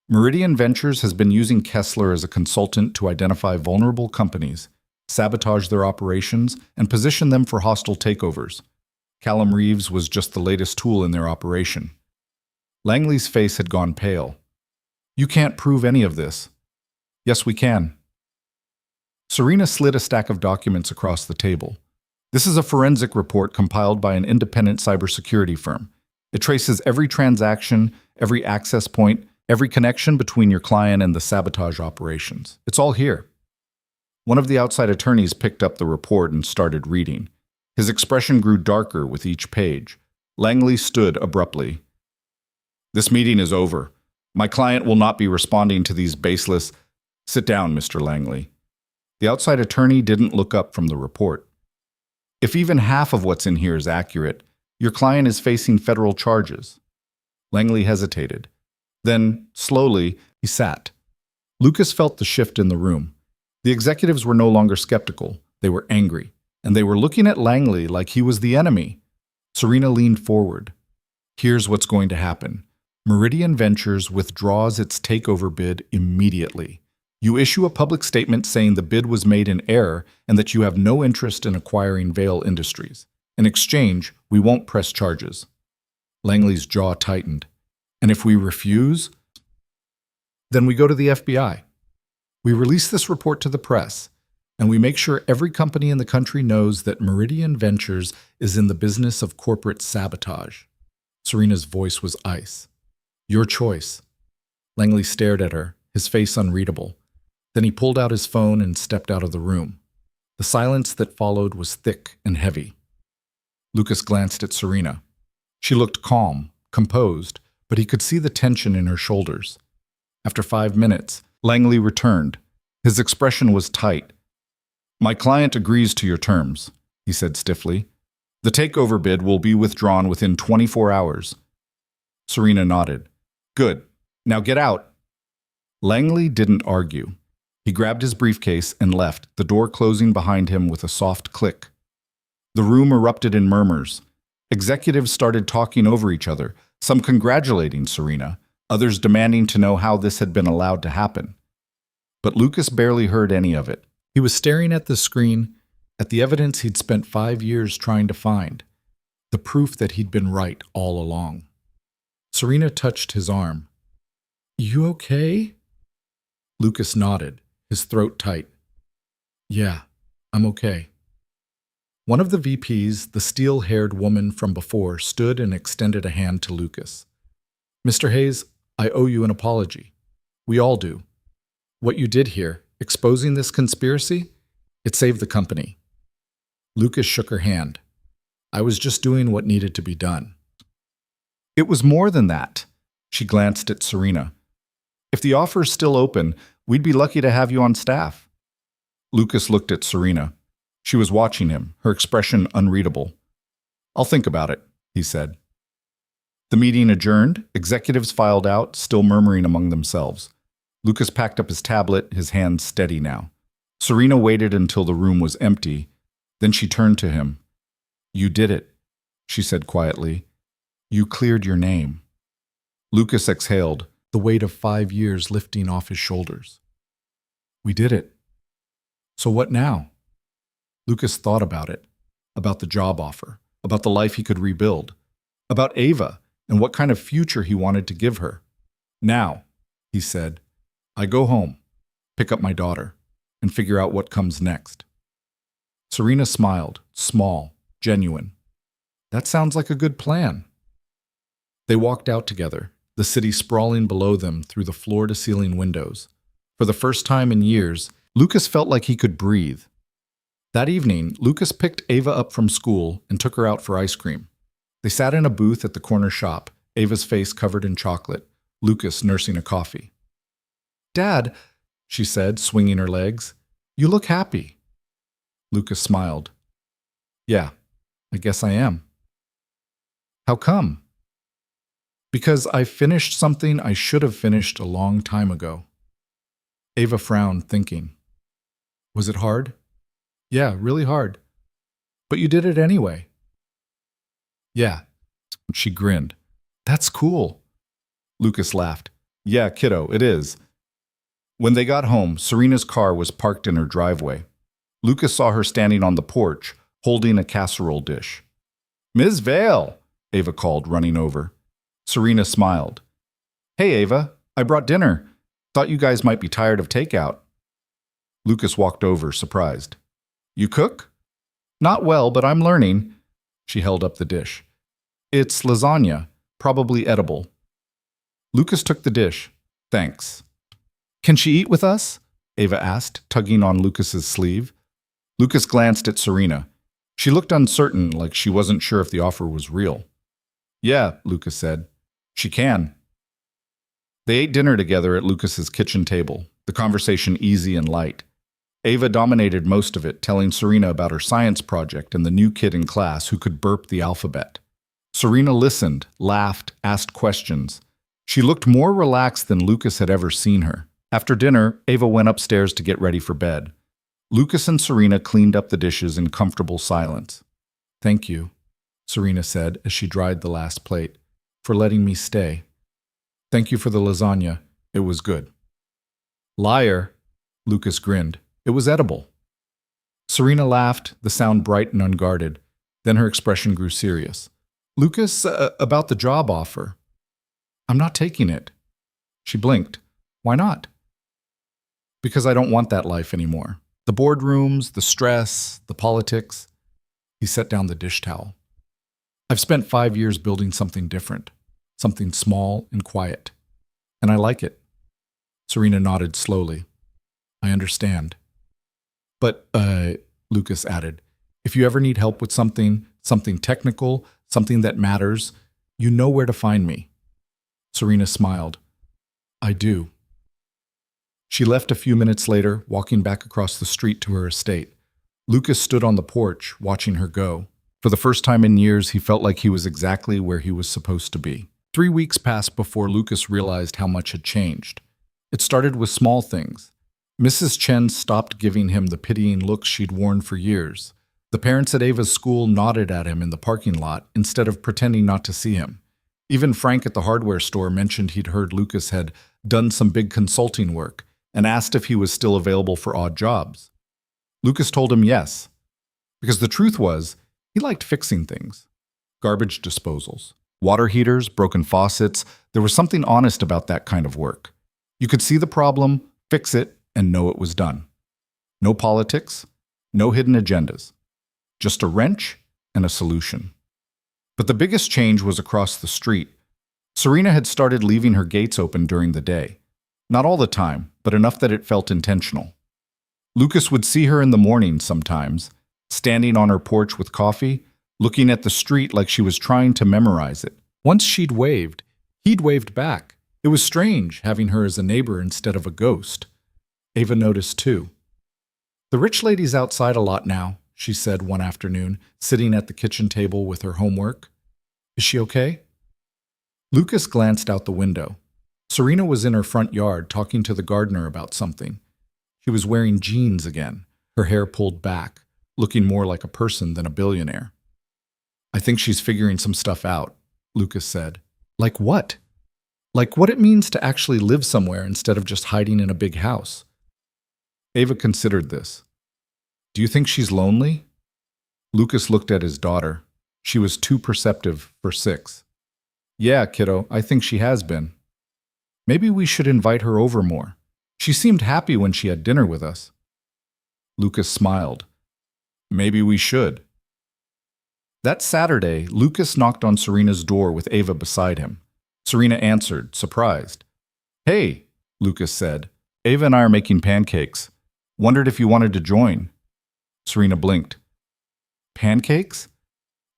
Meridian Ventures has been using Kessler as a consultant to identify vulnerable companies, sabotage their operations, and position them for hostile takeovers. Callum Reeves was just the latest tool in their operation. Langley's face had gone pale. You can't prove any of this. Yes, we can. Serena slid a stack of documents across the table. This is a forensic report compiled by an independent cybersecurity firm. It traces every transaction, every access point, every connection between your client and the sabotage operations. It's all here. One of the outside attorneys picked up the report and started reading. His expression grew darker with each page. Langley stood abruptly. This meeting is over. My client will not be responding to these baseless... Sit down, Mr. Langley. The outside attorney didn't look up from the report. If even half of what's in here is accurate, your client is facing federal charges. Langley hesitated. Then, slowly, he sat. Lucas felt the shift in the room. The executives were no longer skeptical. They were angry, and they were looking at Langley like he was the enemy. Serena leaned forward. Here's what's going to happen. Meridian Ventures withdraws its takeover bid immediately. You issue a public statement saying the bid was made in error and that you have no interest in acquiring Vale Industries. In exchange, we won't press charges. Langley's jaw tightened. And if we refuse, then we go to the FBI. We release this report to the press, and we make sure every company in the country knows that Meridian Ventures is in the business of corporate sabotage. Serena's voice was ice. Your choice. Langley stared at her, his face unreadable. Then he pulled out his phone and stepped out of the room. The silence that followed was thick and heavy. Lucas glanced at Serena. She looked calm, composed, but he could see the tension in her shoulders. After 5 minutes, Langley returned. His expression was tight. My client agrees to your terms, he said stiffly. The takeover bid will be withdrawn within 24 hours. Serena nodded. Good. Now get out. Langley didn't argue. He grabbed his briefcase and left, the door closing behind him with a soft click. The room erupted in murmurs. Executives started talking over each other, some congratulating Serena, others demanding to know how this had been allowed to happen. But Lucas barely heard any of it. He was staring at the screen, at the evidence he'd spent 5 years trying to find, the proof that he'd been right all along. Serena touched his arm. You okay? Lucas nodded, his throat tight. Yeah, I'm okay. One of the VPs, the steel-haired woman from before, stood and extended a hand to Lucas. Mr. Hayes, I owe you an apology. We all do. What you did here, exposing this conspiracy, it saved the company. Lucas shook her hand. I was just doing what needed to be done. It was more than that. She glanced at Serena. If the offer's still open, we'd be lucky to have you on staff. Lucas looked at Serena. She was watching him, her expression unreadable. I'll think about it, he said. The meeting adjourned. Executives filed out, still murmuring among themselves. Lucas packed up his tablet, his hands steady now. Serena waited until the room was empty. Then she turned to him. You did it, she said quietly. You cleared your name. Lucas exhaled, the weight of 5 years lifting off his shoulders. We did it. So what now? Lucas thought about it, about the job offer, about the life he could rebuild, about Ava and what kind of future he wanted to give her. Now, he said, I go home, pick up my daughter, and figure out what comes next. Serena smiled, small, genuine. That sounds like a good plan. They walked out together, the city sprawling below them through the floor-to-ceiling windows. For the first time in years, Lucas felt like he could breathe. That evening, Lucas picked Ava up from school and took her out for ice cream. They sat in a booth at the corner shop, Ava's face covered in chocolate, Lucas nursing a coffee. Dad, she said, swinging her legs, you look happy. Lucas smiled. Yeah, I guess I am. How come? Because I finished something I should have finished a long time ago. Ava frowned, thinking. Was it hard? Yeah, really hard. But you did it anyway. Yeah, she grinned. That's cool. Lucas laughed. Yeah, kiddo, it is. When they got home, Serena's car was parked in her driveway. Lucas saw her standing on the porch, holding a casserole dish. Ms. Vale, Ava called, running over. Serena smiled. Hey, Ava, I brought dinner. Thought you guys might be tired of takeout. Lucas walked over, surprised. You cook? Not well, but I'm learning. She held up the dish. It's lasagna, probably edible. Lucas took the dish. Thanks. Can she eat with us? Ava asked, tugging on Lucas's sleeve. Lucas glanced at Serena. She looked uncertain, like she wasn't sure if the offer was real. Yeah, Lucas said. She can. They ate dinner together at Lucas's kitchen table, the conversation easy and light. Ava dominated most of it, telling Serena about her science project and the new kid in class who could burp the alphabet. Serena listened, laughed, asked questions. She looked more relaxed than Lucas had ever seen her. After dinner, Ava went upstairs to get ready for bed. Lucas and Serena cleaned up the dishes in comfortable silence. Thank you, Serena said as she dried the last plate, for letting me stay. Thank you for the lasagna. It was good. Liar, Lucas grinned. It was edible. Serena laughed, the sound bright and unguarded. Then her expression grew serious. Lucas, about the job offer. I'm not taking it. She blinked. Why not? Because I don't want that life anymore. The boardrooms, the stress, the politics. He set down the dish towel. I've spent 5 years building something different, something small and quiet. And I like it. Serena nodded slowly. I understand. But, Lucas added, if you ever need help with something technical, something that matters, you know where to find me. Serena smiled. I do. She left a few minutes later, walking back across the street to her estate. Lucas stood on the porch, watching her go. For the first time in years, he felt like he was exactly where he was supposed to be. 3 weeks passed before Lucas realized how much had changed. It started with small things. Mrs. Chen stopped giving him the pitying looks she'd worn for years. The parents at Ava's school nodded at him in the parking lot instead of pretending not to see him. Even Frank at the hardware store mentioned he'd heard Lucas had done some big consulting work and asked if he was still available for odd jobs. Lucas told him yes, because the truth was, he liked fixing things. Garbage disposals, water heaters, broken faucets. There was something honest about that kind of work. You could see the problem, fix it, and know it was done. No politics, no hidden agendas. Just a wrench and a solution. But the biggest change was across the street. Serena had started leaving her gates open during the day. Not all the time, but enough that it felt intentional. Lucas would see her in the morning sometimes, standing on her porch with coffee, looking at the street like she was trying to memorize it. Once she'd waved, he'd waved back. It was strange having her as a neighbor instead of a ghost. Ava noticed too. The rich lady's outside a lot now, she said one afternoon, sitting at the kitchen table with her homework. Is she okay? Lucas glanced out the window. Serena was in her front yard talking to the gardener about something. She was wearing jeans again, her hair pulled back, looking more like a person than a billionaire. I think she's figuring some stuff out, Lucas said. Like what? Like what it means to actually live somewhere instead of just hiding in a big house. Ava considered this. Do you think she's lonely? Lucas looked at his daughter. She was too perceptive for 6. Yeah, kiddo, I think she has been. Maybe we should invite her over more. She seemed happy when she had dinner with us. Lucas smiled. Maybe we should. That Saturday, Lucas knocked on Serena's door with Ava beside him. Serena answered, surprised. Hey, Lucas said. Ava and I are making pancakes. Wondered if you wanted to join. Serena blinked. Pancakes?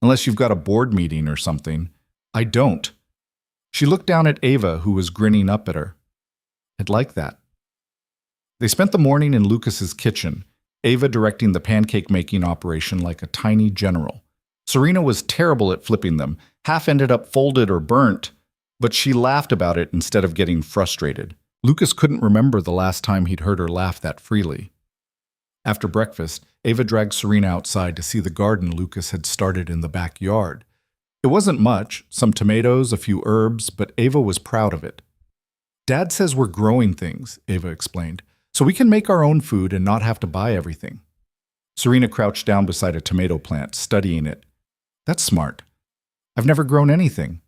Unless you've got a board meeting or something. I don't. She looked down at Ava, who was grinning up at her. I'd like that. They spent the morning in Lucas's kitchen, Ava directing the pancake-making operation like a tiny general. Serena was terrible at flipping them, half ended up folded or burnt, but she laughed about it instead of getting frustrated. Lucas couldn't remember the last time he'd heard her laugh that freely. After breakfast, Ava dragged Serena outside to see the garden Lucas had started in the backyard. It wasn't much, some tomatoes, a few herbs, but Ava was proud of it. Dad says we're growing things, Ava explained, so we can make our own food and not have to buy everything. Serena crouched down beside a tomato plant, studying it. That's smart. I've never grown anything.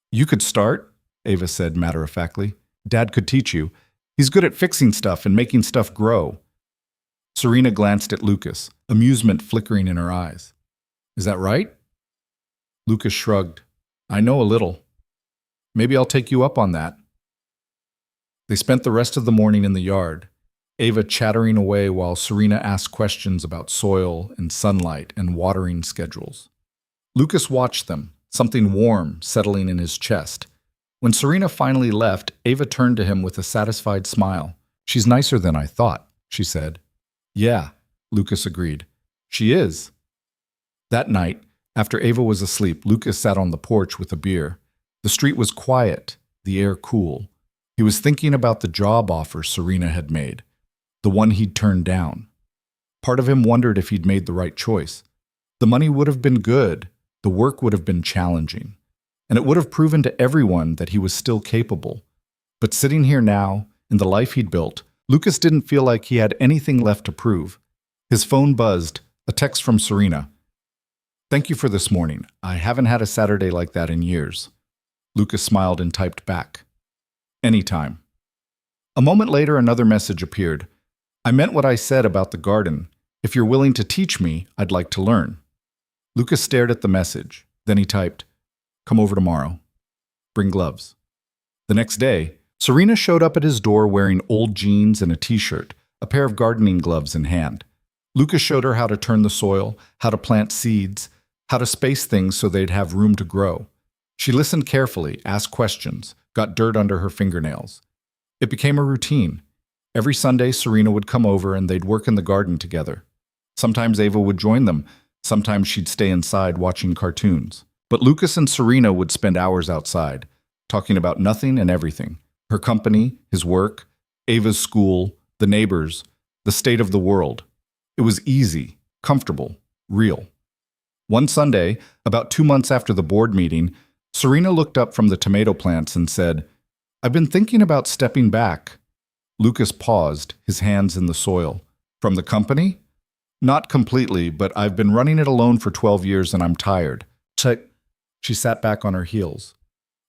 You could start, Ava said matter-of-factly. Dad could teach you. He's good at fixing stuff and making stuff grow. Serena glanced at Lucas, amusement flickering in her eyes. Is that right? Lucas shrugged. I know a little. Maybe I'll take you up on that. They spent the rest of the morning in the yard, Ava chattering away while Serena asked questions about soil and sunlight and watering schedules. Lucas watched them, something warm settling in his chest. When Serena finally left, Ava turned to him with a satisfied smile. She's nicer than I thought, she said. Yeah, Lucas agreed. She is. That night, after Ava was asleep, Lucas sat on the porch with a beer. The street was quiet, the air cool. He was thinking about the job offer Serena had made, the one he'd turned down. Part of him wondered if he'd made the right choice. The money would have been good, the work would have been challenging, and it would have proven to everyone that he was still capable. But sitting here now, in the life he'd built, Lucas didn't feel like he had anything left to prove. His phone buzzed, a text from Serena. Thank you for this morning. I haven't had a Saturday like that in years. Lucas smiled and typed back. Anytime. A moment later, another message appeared. I meant what I said about the garden. If you're willing to teach me, I'd like to learn. Lucas stared at the message. Then he typed, come over tomorrow. Bring gloves. The next day, Serena showed up at his door wearing old jeans and a t-shirt, a pair of gardening gloves in hand. Lucas showed her how to turn the soil, how to plant seeds, how to space things so they'd have room to grow. She listened carefully, asked questions, got dirt under her fingernails. It became a routine. Every Sunday, Serena would come over and they'd work in the garden together. Sometimes Ava would join them. Sometimes she'd stay inside watching cartoons. But Lucas and Serena would spend hours outside, talking about nothing and everything. Her company, his work, Ava's school, the neighbors, the state of the world. It was easy, comfortable, real. One Sunday, about 2 months after the board meeting, Serena looked up from the tomato plants and said, I've been thinking about stepping back. Lucas paused, his hands in the soil. From the company? Not completely, but I've been running it alone for 12 years and I'm tired. She sat back on her heels.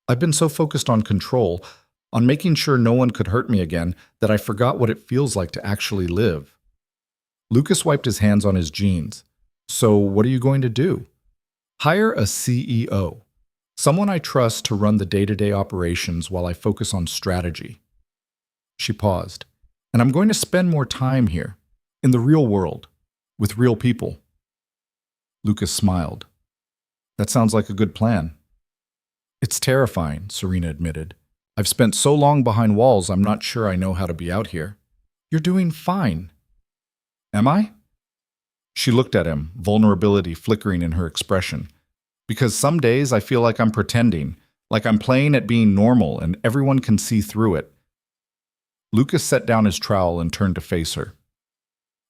I've been so focused on control, on making sure no one could hurt me again, that I forgot what it feels like to actually live. Lucas wiped his hands on his jeans. So what are you going to do? Hire a CEO. Someone I trust to run the day-to-day operations while I focus on strategy. She paused. And I'm going to spend more time here, in the real world, with real people. Lucas smiled. That sounds like a good plan. It's terrifying, Serena admitted. I've spent so long behind walls, I'm not sure I know how to be out here. You're doing fine. Am I? She looked at him, vulnerability flickering in her expression. Because some days I feel like I'm pretending, like I'm playing at being normal and everyone can see through it. Lucas set down his trowel and turned to face her.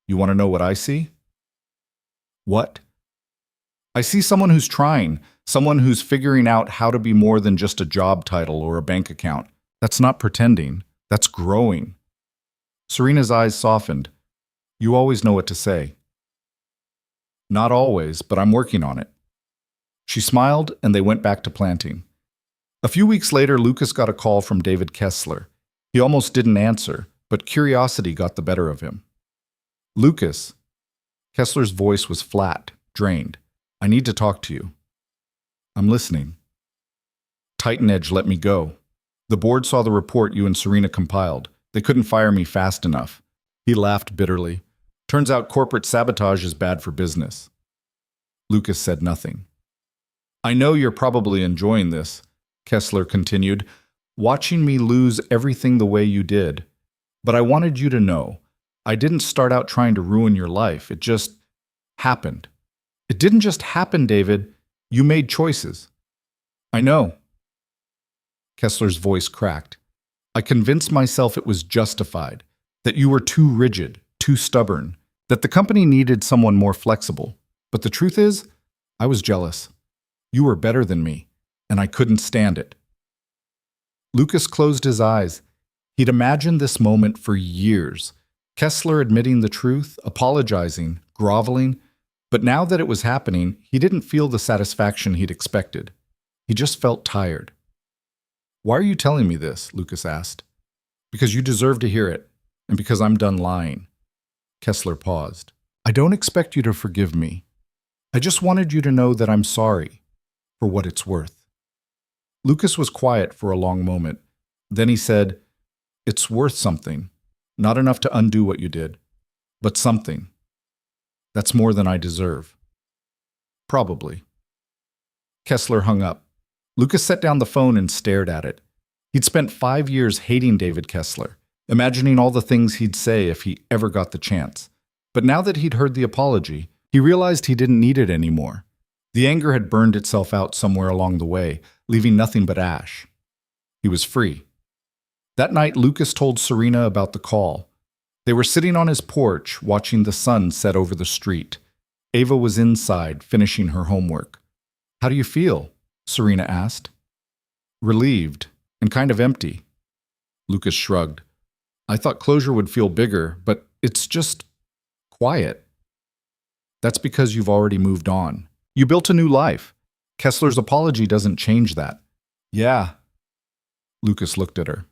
You want to know what I see? What? I see someone who's trying, someone who's figuring out how to be more than just a job title or a bank account. That's not pretending. That's growing. Serena's eyes softened. You always know what to say. Not always, but I'm working on it. She smiled, and they went back to planting. A few weeks later, Lucas got a call from David Kessler. He almost didn't answer, but curiosity got the better of him. Lucas. Kessler's voice was flat, drained. I need to talk to you. I'm listening. Titan Edge let me go. The board saw the report you and Serena compiled. They couldn't fire me fast enough. He laughed bitterly. Turns out corporate sabotage is bad for business. Lucas said nothing. I know you're probably enjoying this, Kessler continued, watching me lose everything the way you did. But I wanted you to know, I didn't start out trying to ruin your life. It just happened. It didn't just happen, David. You made choices. I know. Kessler's voice cracked. I convinced myself it was justified, that you were too rigid, too stubborn, that the company needed someone more flexible. But the truth is, I was jealous. You were better than me, and I couldn't stand it. Lucas closed his eyes. He'd imagined this moment for years. Kessler admitting the truth, apologizing, groveling. But now that it was happening, he didn't feel the satisfaction he'd expected. He just felt tired. Why are you telling me this? Lucas asked. Because you deserve to hear it, and because I'm done lying. Kessler paused. I don't expect you to forgive me. I just wanted you to know that I'm sorry, for what it's worth. Lucas was quiet for a long moment. Then he said, It's worth something. Not enough to undo what you did, but something. That's more than I deserve. Probably. Kessler hung up. Lucas set down the phone and stared at it. He'd spent 5 years hating David Kessler, imagining all the things he'd say if he ever got the chance. But now that he'd heard the apology, he realized he didn't need it anymore. The anger had burned itself out somewhere along the way, leaving nothing but ash. He was free. That night, Lucas told Serena about the call. They were sitting on his porch, watching the sun set over the street. Ava was inside, finishing her homework. How do you feel? Serena asked. Relieved, and kind of empty. Lucas shrugged. I thought closure would feel bigger, but it's just quiet. That's because you've already moved on. You built a new life. Kessler's apology doesn't change that. Yeah. Lucas looked at her.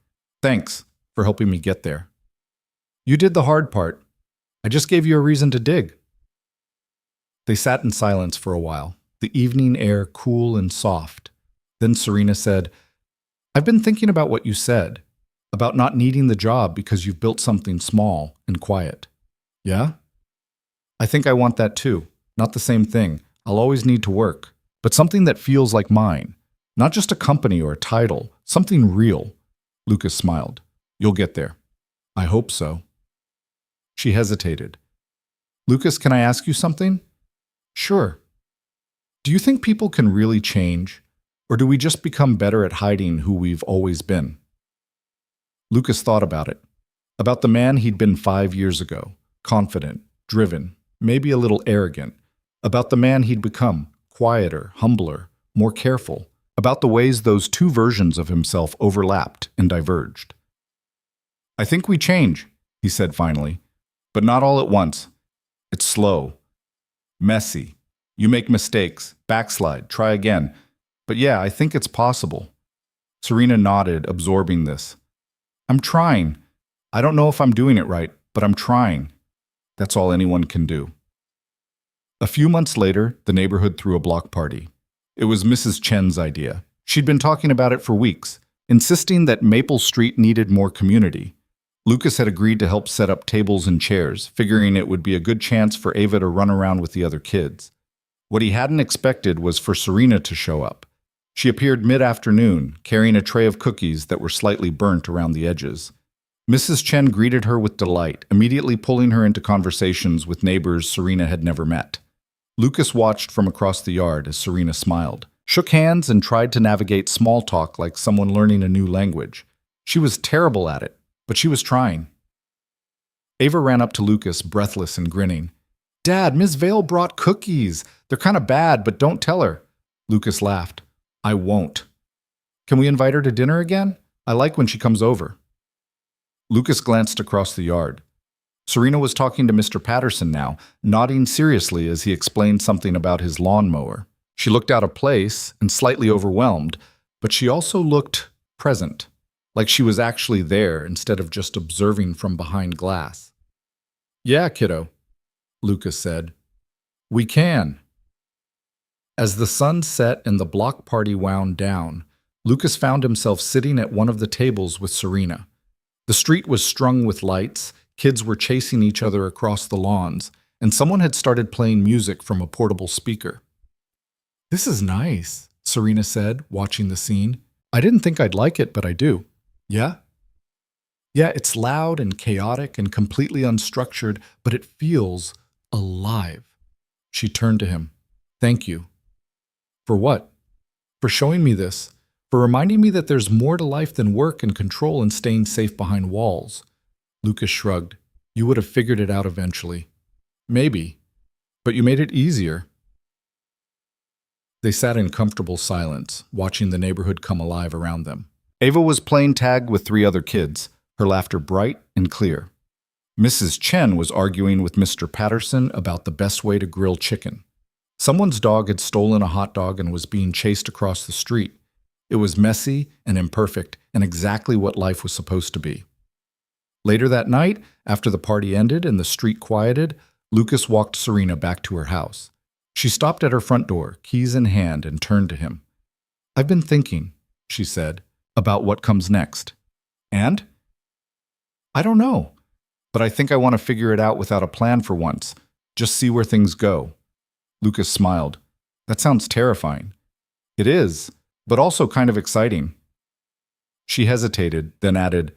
Thanks for helping me get there. You did the hard part. I just gave you a reason to dig. They sat in silence for a while, the evening air cool and soft. Then Serena said, I've been thinking about what you said, about not needing the job because you've built something small and quiet. Yeah? I think I want that too. Not the same thing. I'll always need to work, but something that feels like mine. Not just a company or a title, something real. Lucas smiled. You'll get there. I hope so. She hesitated. Lucas, can I ask you something? Sure. Do you think people can really change, or do we just become better at hiding who we've always been? Lucas thought about it. About the man he'd been 5 years ago, confident, driven, maybe a little arrogant. About the man he'd become, quieter, humbler, more careful. About the ways those two versions of himself overlapped and diverged. I think we change, he said finally, but not all at once. It's slow, messy. You make mistakes, backslide, try again. But yeah, I think it's possible. Serena nodded, absorbing this. I'm trying. I don't know if I'm doing it right, but I'm trying. That's all anyone can do. A few months later, the neighborhood threw a block party. It was Mrs. Chen's idea. She'd been talking about it for weeks, insisting that Maple Street needed more community. Lucas had agreed to help set up tables and chairs, figuring it would be a good chance for Ava to run around with the other kids. What he hadn't expected was for Serena to show up. She appeared mid-afternoon, carrying a tray of cookies that were slightly burnt around the edges. Mrs. Chen greeted her with delight, immediately pulling her into conversations with neighbors Serena had never met. Lucas watched from across the yard as Serena smiled, shook hands, and tried to navigate small talk like someone learning a new language. She was terrible at it, but she was trying. Ava ran up to Lucas, breathless and grinning. Dad, Miss Vale brought cookies. They're kind of bad, but don't tell her. Lucas laughed. I won't. Can we invite her to dinner again? I like when she comes over. Lucas glanced across the yard. Serena was talking to Mr. Patterson now, nodding seriously as he explained something about his lawnmower. She looked out of place and slightly overwhelmed, but she also looked present, like she was actually there instead of just observing from behind glass. Yeah, kiddo, Lucas said. We can. As the sun set and the block party wound down, Lucas found himself sitting at one of the tables with Serena. The street was strung with lights, kids were chasing each other across the lawns, and someone had started playing music from a portable speaker. This is nice, Serena said, watching the scene. I didn't think I'd like it, but I do. Yeah? Yeah, it's loud and chaotic and completely unstructured, but it feels alive. She turned to him. Thank you. For what? For showing me this. For reminding me that there's more to life than work and control and staying safe behind walls. Lucas shrugged. You would have figured it out eventually. Maybe. But you made it easier. They sat in comfortable silence, watching the neighborhood come alive around them. Ava was playing tag with 3 other kids, her laughter bright and clear. Mrs. Chen was arguing with Mr. Patterson about the best way to grill chicken. Someone's dog had stolen a hot dog and was being chased across the street. It was messy and imperfect and exactly what life was supposed to be. Later that night, after the party ended and the street quieted, Lucas walked Serena back to her house. She stopped at her front door, keys in hand, and turned to him. I've been thinking, she said, about what comes next. And? I don't know, but I think I want to figure it out without a plan for once. Just see where things go. Lucas smiled. That sounds terrifying. It is, but also kind of exciting. She hesitated, then added,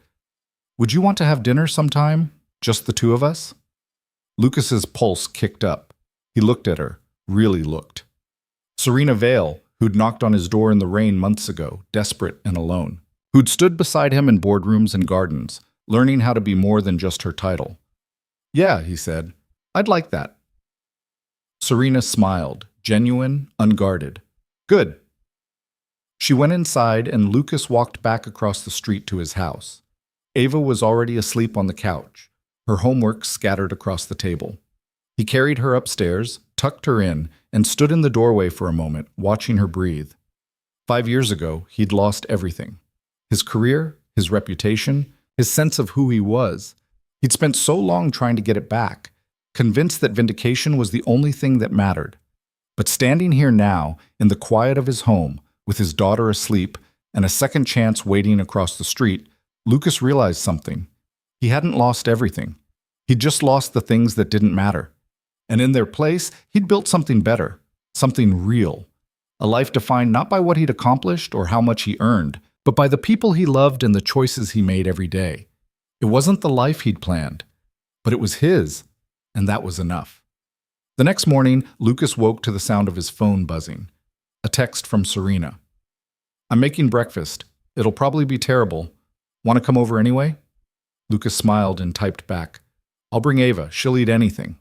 Would you want to have dinner sometime? Just the 2 of us? Lucas's pulse kicked up. He looked at her, really looked. Serena Vale, who'd knocked on his door in the rain months ago, desperate and alone. Who'd stood beside him in boardrooms and gardens, learning how to be more than just her title. Yeah, he said. I'd like that. Serena smiled, genuine, unguarded. Good. She went inside and Lucas walked back across the street to his house. Ava was already asleep on the couch, her homework scattered across the table. He carried her upstairs, tucked her in, and stood in the doorway for a moment, watching her breathe. 5 years ago, he'd lost everything. His career, his reputation, his sense of who he was. He'd spent so long trying to get it back, convinced that vindication was the only thing that mattered. But standing here now, in the quiet of his home, with his daughter asleep and a second chance waiting across the street, Lucas realized something. He hadn't lost everything. He'd just lost the things that didn't matter. And in their place, he'd built something better, something real. A life defined not by what he'd accomplished or how much he earned, but by the people he loved and the choices he made every day. It wasn't the life he'd planned, but it was his, and that was enough. The next morning, Lucas woke to the sound of his phone buzzing. A text from Serena. I'm making breakfast. It'll probably be terrible. Want to come over anyway? Lucas smiled and typed back. I'll bring Ava. She'll eat anything.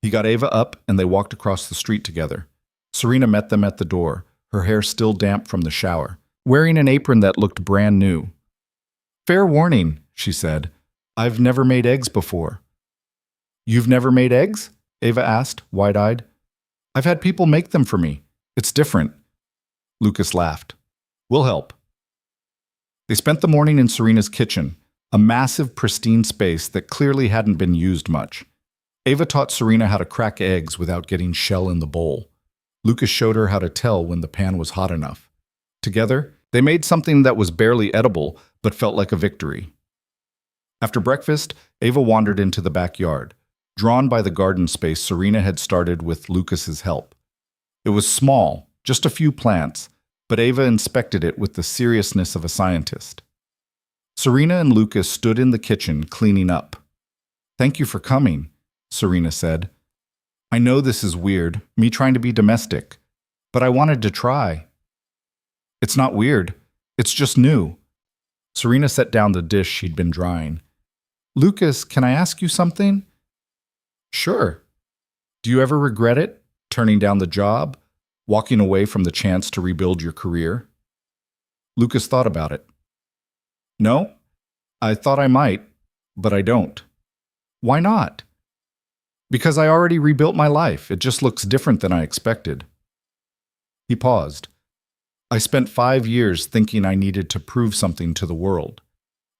He got Ava up and they walked across the street together. Serena met them at the door, her hair still damp from the shower, wearing an apron that looked brand new. Fair warning, she said. I've never made eggs before. You've never made eggs? Ava asked, wide-eyed. I've had people make them for me. It's different. Lucas laughed. We'll help. They spent the morning in Serena's kitchen, a massive, pristine space that clearly hadn't been used much. Ava taught Serena how to crack eggs without getting shell in the bowl. Lucas showed her how to tell when the pan was hot enough. Together, they made something that was barely edible, but felt like a victory. After breakfast, Ava wandered into the backyard, drawn by the garden space Serena had started with Lucas's help. It was small, just a few plants, but Ava inspected it with the seriousness of a scientist. Serena and Lucas stood in the kitchen cleaning up. Thank you for coming, Serena said. I know this is weird, me trying to be domestic, but I wanted to try. It's not weird, it's just new. Serena set down the dish she'd been drying. Lucas, can I ask you something? Sure, Do you ever regret it? Turning down the job? Walking away from the chance to rebuild your career? Lucas thought about it. No, I thought I might, but I don't. Why not? Because I already rebuilt my life. It just looks different than I expected. He paused. I spent 5 years thinking I needed to prove something to the world,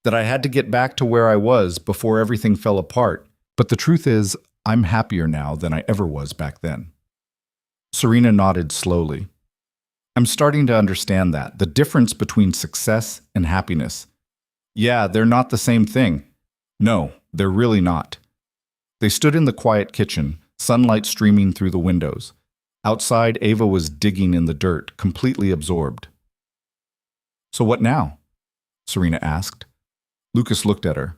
that I had to get back to where I was before everything fell apart. But the truth is, I'm happier now than I ever was back then. Serena nodded slowly. I'm starting to understand that, the difference between success and happiness. Yeah, they're not the same thing. No, they're really not. They stood in the quiet kitchen, sunlight streaming through the windows. Outside, Ava was digging in the dirt, completely absorbed. So what now? Serena asked. Lucas looked at her.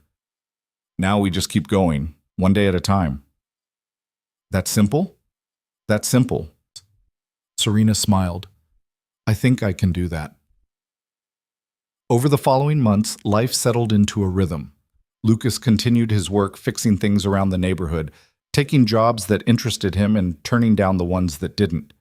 Now we just keep going, one day at a time. That simple? That's simple. Serena smiled. I think I can do that. Over the following months, life settled into a rhythm. Lucas continued his work fixing things around the neighborhood, taking jobs that interested him and turning down the ones that didn't.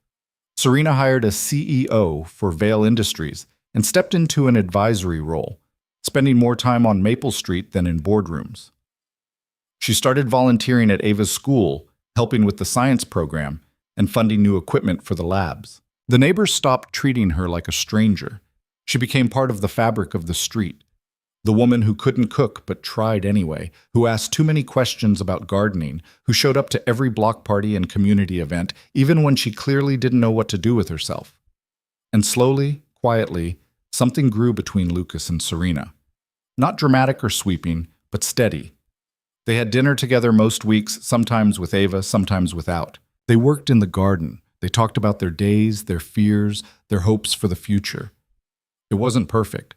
Serena hired a CEO for Vail Industries and stepped into an advisory role, spending more time on Maple Street than in boardrooms. She started volunteering at Ava's school, helping with the science program and funding new equipment for the labs. The neighbors stopped treating her like a stranger. She became part of the fabric of the street. The woman who couldn't cook but tried anyway, who asked too many questions about gardening, who showed up to every block party and community event, even when she clearly didn't know what to do with herself. And slowly, quietly, something grew between Lucas and Serena. Not dramatic or sweeping, but steady. They had dinner together most weeks, sometimes with Ava, sometimes without. They worked in the garden. They talked about their days, their fears, their hopes for the future. It wasn't perfect.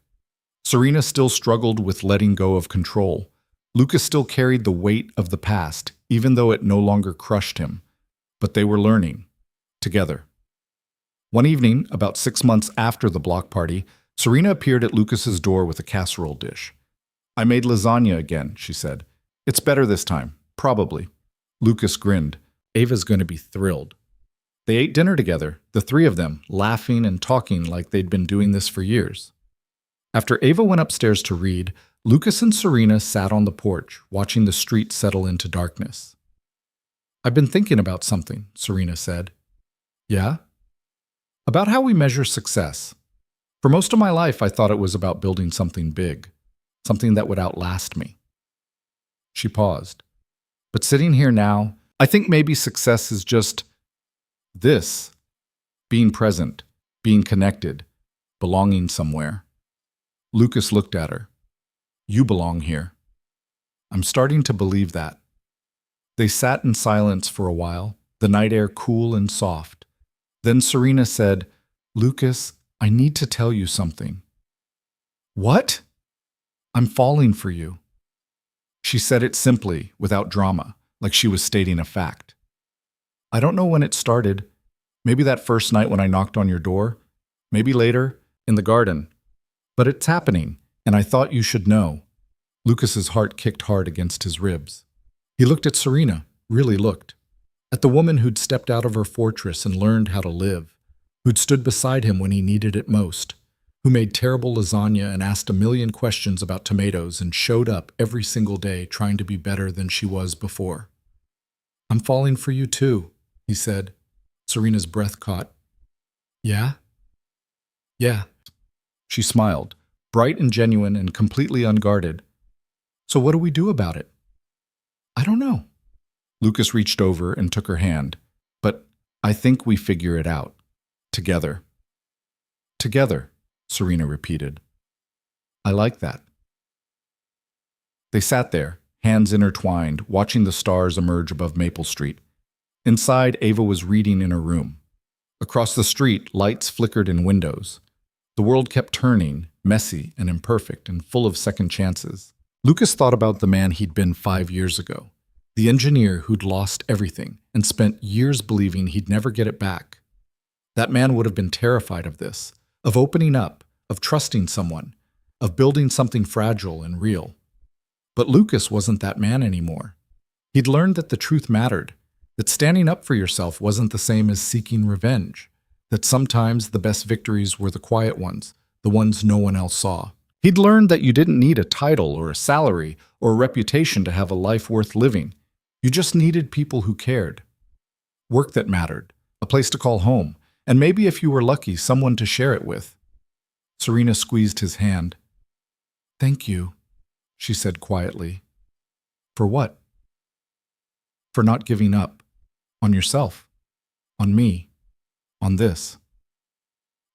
Serena still struggled with letting go of control. Lucas still carried the weight of the past, even though it no longer crushed him. But they were learning. Together. One evening, about 6 months after the block party, Serena appeared at Lucas's door with a casserole dish. I made lasagna again, she said. It's better this time, probably. Lucas grinned. Ava's going to be thrilled. They ate dinner together, the three of them, laughing and talking like they'd been doing this for years. After Ava went upstairs to read, Lucas and Serena sat on the porch, watching the street settle into darkness. I've been thinking about something, Serena said. Yeah? About how we measure success. For most of my life, I thought it was about building something big, something that would outlast me. She paused. But sitting here now, I think maybe success is just this. Being present, being connected, belonging somewhere. Lucas looked at her. You belong here. I'm starting to believe that. They sat in silence for a while, the night air cool and soft. Then Serena said, Lucas, I need to tell you something. What? I'm falling for you. She said it simply, without drama, like she was stating a fact. I don't know when it started. Maybe that first night when I knocked on your door. Maybe later, in the garden. But it's happening, and I thought you should know. Lucas's heart kicked hard against his ribs. He looked at Serena, really looked. At the woman who'd stepped out of her fortress and learned how to live, who'd stood beside him when he needed it most, who made terrible lasagna and asked a million questions about tomatoes and showed up every single day trying to be better than she was before. I'm falling for you too, he said. Serena's breath caught. Yeah? Yeah. She smiled, bright and genuine and completely unguarded. So what do we do about it? I don't know. Lucas reached over and took her hand. But I think we figure it out. Together. Together, Serena repeated. I like that. They sat there, hands intertwined, watching the stars emerge above Maple Street. Inside, Ava was reading in her room. Across the street, lights flickered in windows. The world kept turning, messy and imperfect and full of second chances. Lucas thought about the man he'd been 5 years ago, the engineer who'd lost everything and spent years believing he'd never get it back. That man would have been terrified of this, of opening up, of trusting someone, of building something fragile and real. But Lucas wasn't that man anymore. He'd learned that the truth mattered, that standing up for yourself wasn't the same as seeking revenge, that sometimes the best victories were the quiet ones, the ones no one else saw. He'd learned that you didn't need a title or a salary or a reputation to have a life worth living. You just needed people who cared. Work that mattered, a place to call home, and maybe if you were lucky, someone to share it with. Serena squeezed his hand. "Thank you," she said quietly. "For what?" "For not giving up. On yourself. On me. On this."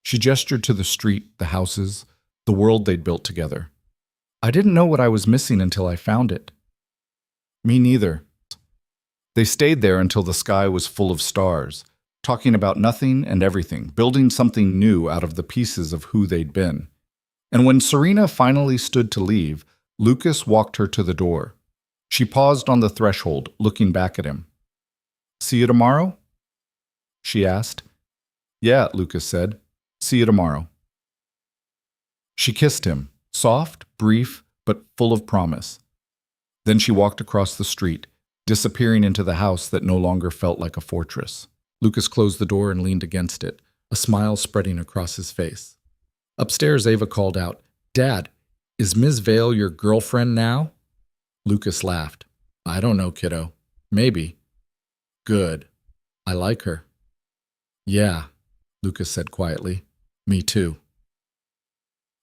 She gestured to the street, the houses, the world they'd built together. "I didn't know what I was missing until I found it." "Me neither." They stayed there until the sky was full of stars, talking about nothing and everything, building something new out of the pieces of who they'd been. And when Serena finally stood to leave, Lucas walked her to the door. She paused on the threshold, looking back at him. "See you tomorrow?" she asked. "Yeah," Lucas said. "See you tomorrow." She kissed him, soft, brief, but full of promise. Then she walked across the street, disappearing into the house that no longer felt like a fortress. Lucas closed the door and leaned against it, a smile spreading across his face. Upstairs, Ava called out, "Dad, is Ms. Vale your girlfriend now?" Lucas laughed. "I don't know, kiddo. Maybe." "Good. I like her." "Yeah," Lucas said quietly. "Me too."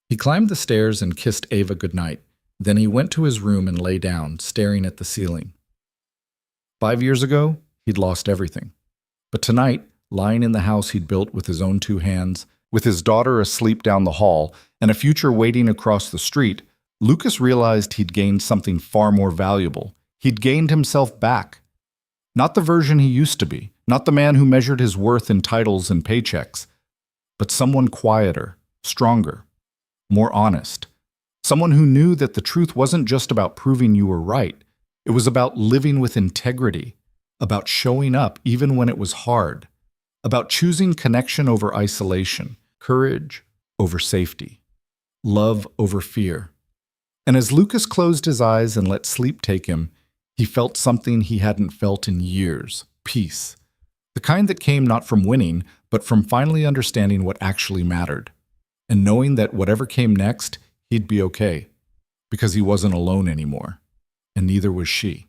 He climbed the stairs and kissed Ava goodnight. Then he went to his room and lay down, staring at the ceiling. 5 years ago, he'd lost everything. But tonight, lying in the house he'd built with his own 2 hands, with his daughter asleep down the hall and a future waiting across the street, Lucas realized he'd gained something far more valuable. He'd gained himself back. Not the version he used to be, not the man who measured his worth in titles and paychecks, but someone quieter, stronger, more honest. Someone who knew that the truth wasn't just about proving you were right. It was about living with integrity, about showing up even when it was hard, about choosing connection over isolation, courage over safety, love over fear. And as Lucas closed his eyes and let sleep take him, he felt something he hadn't felt in years, peace. The kind that came not from winning, but from finally understanding what actually mattered, and knowing that whatever came next, he'd be okay, because he wasn't alone anymore, and neither was she.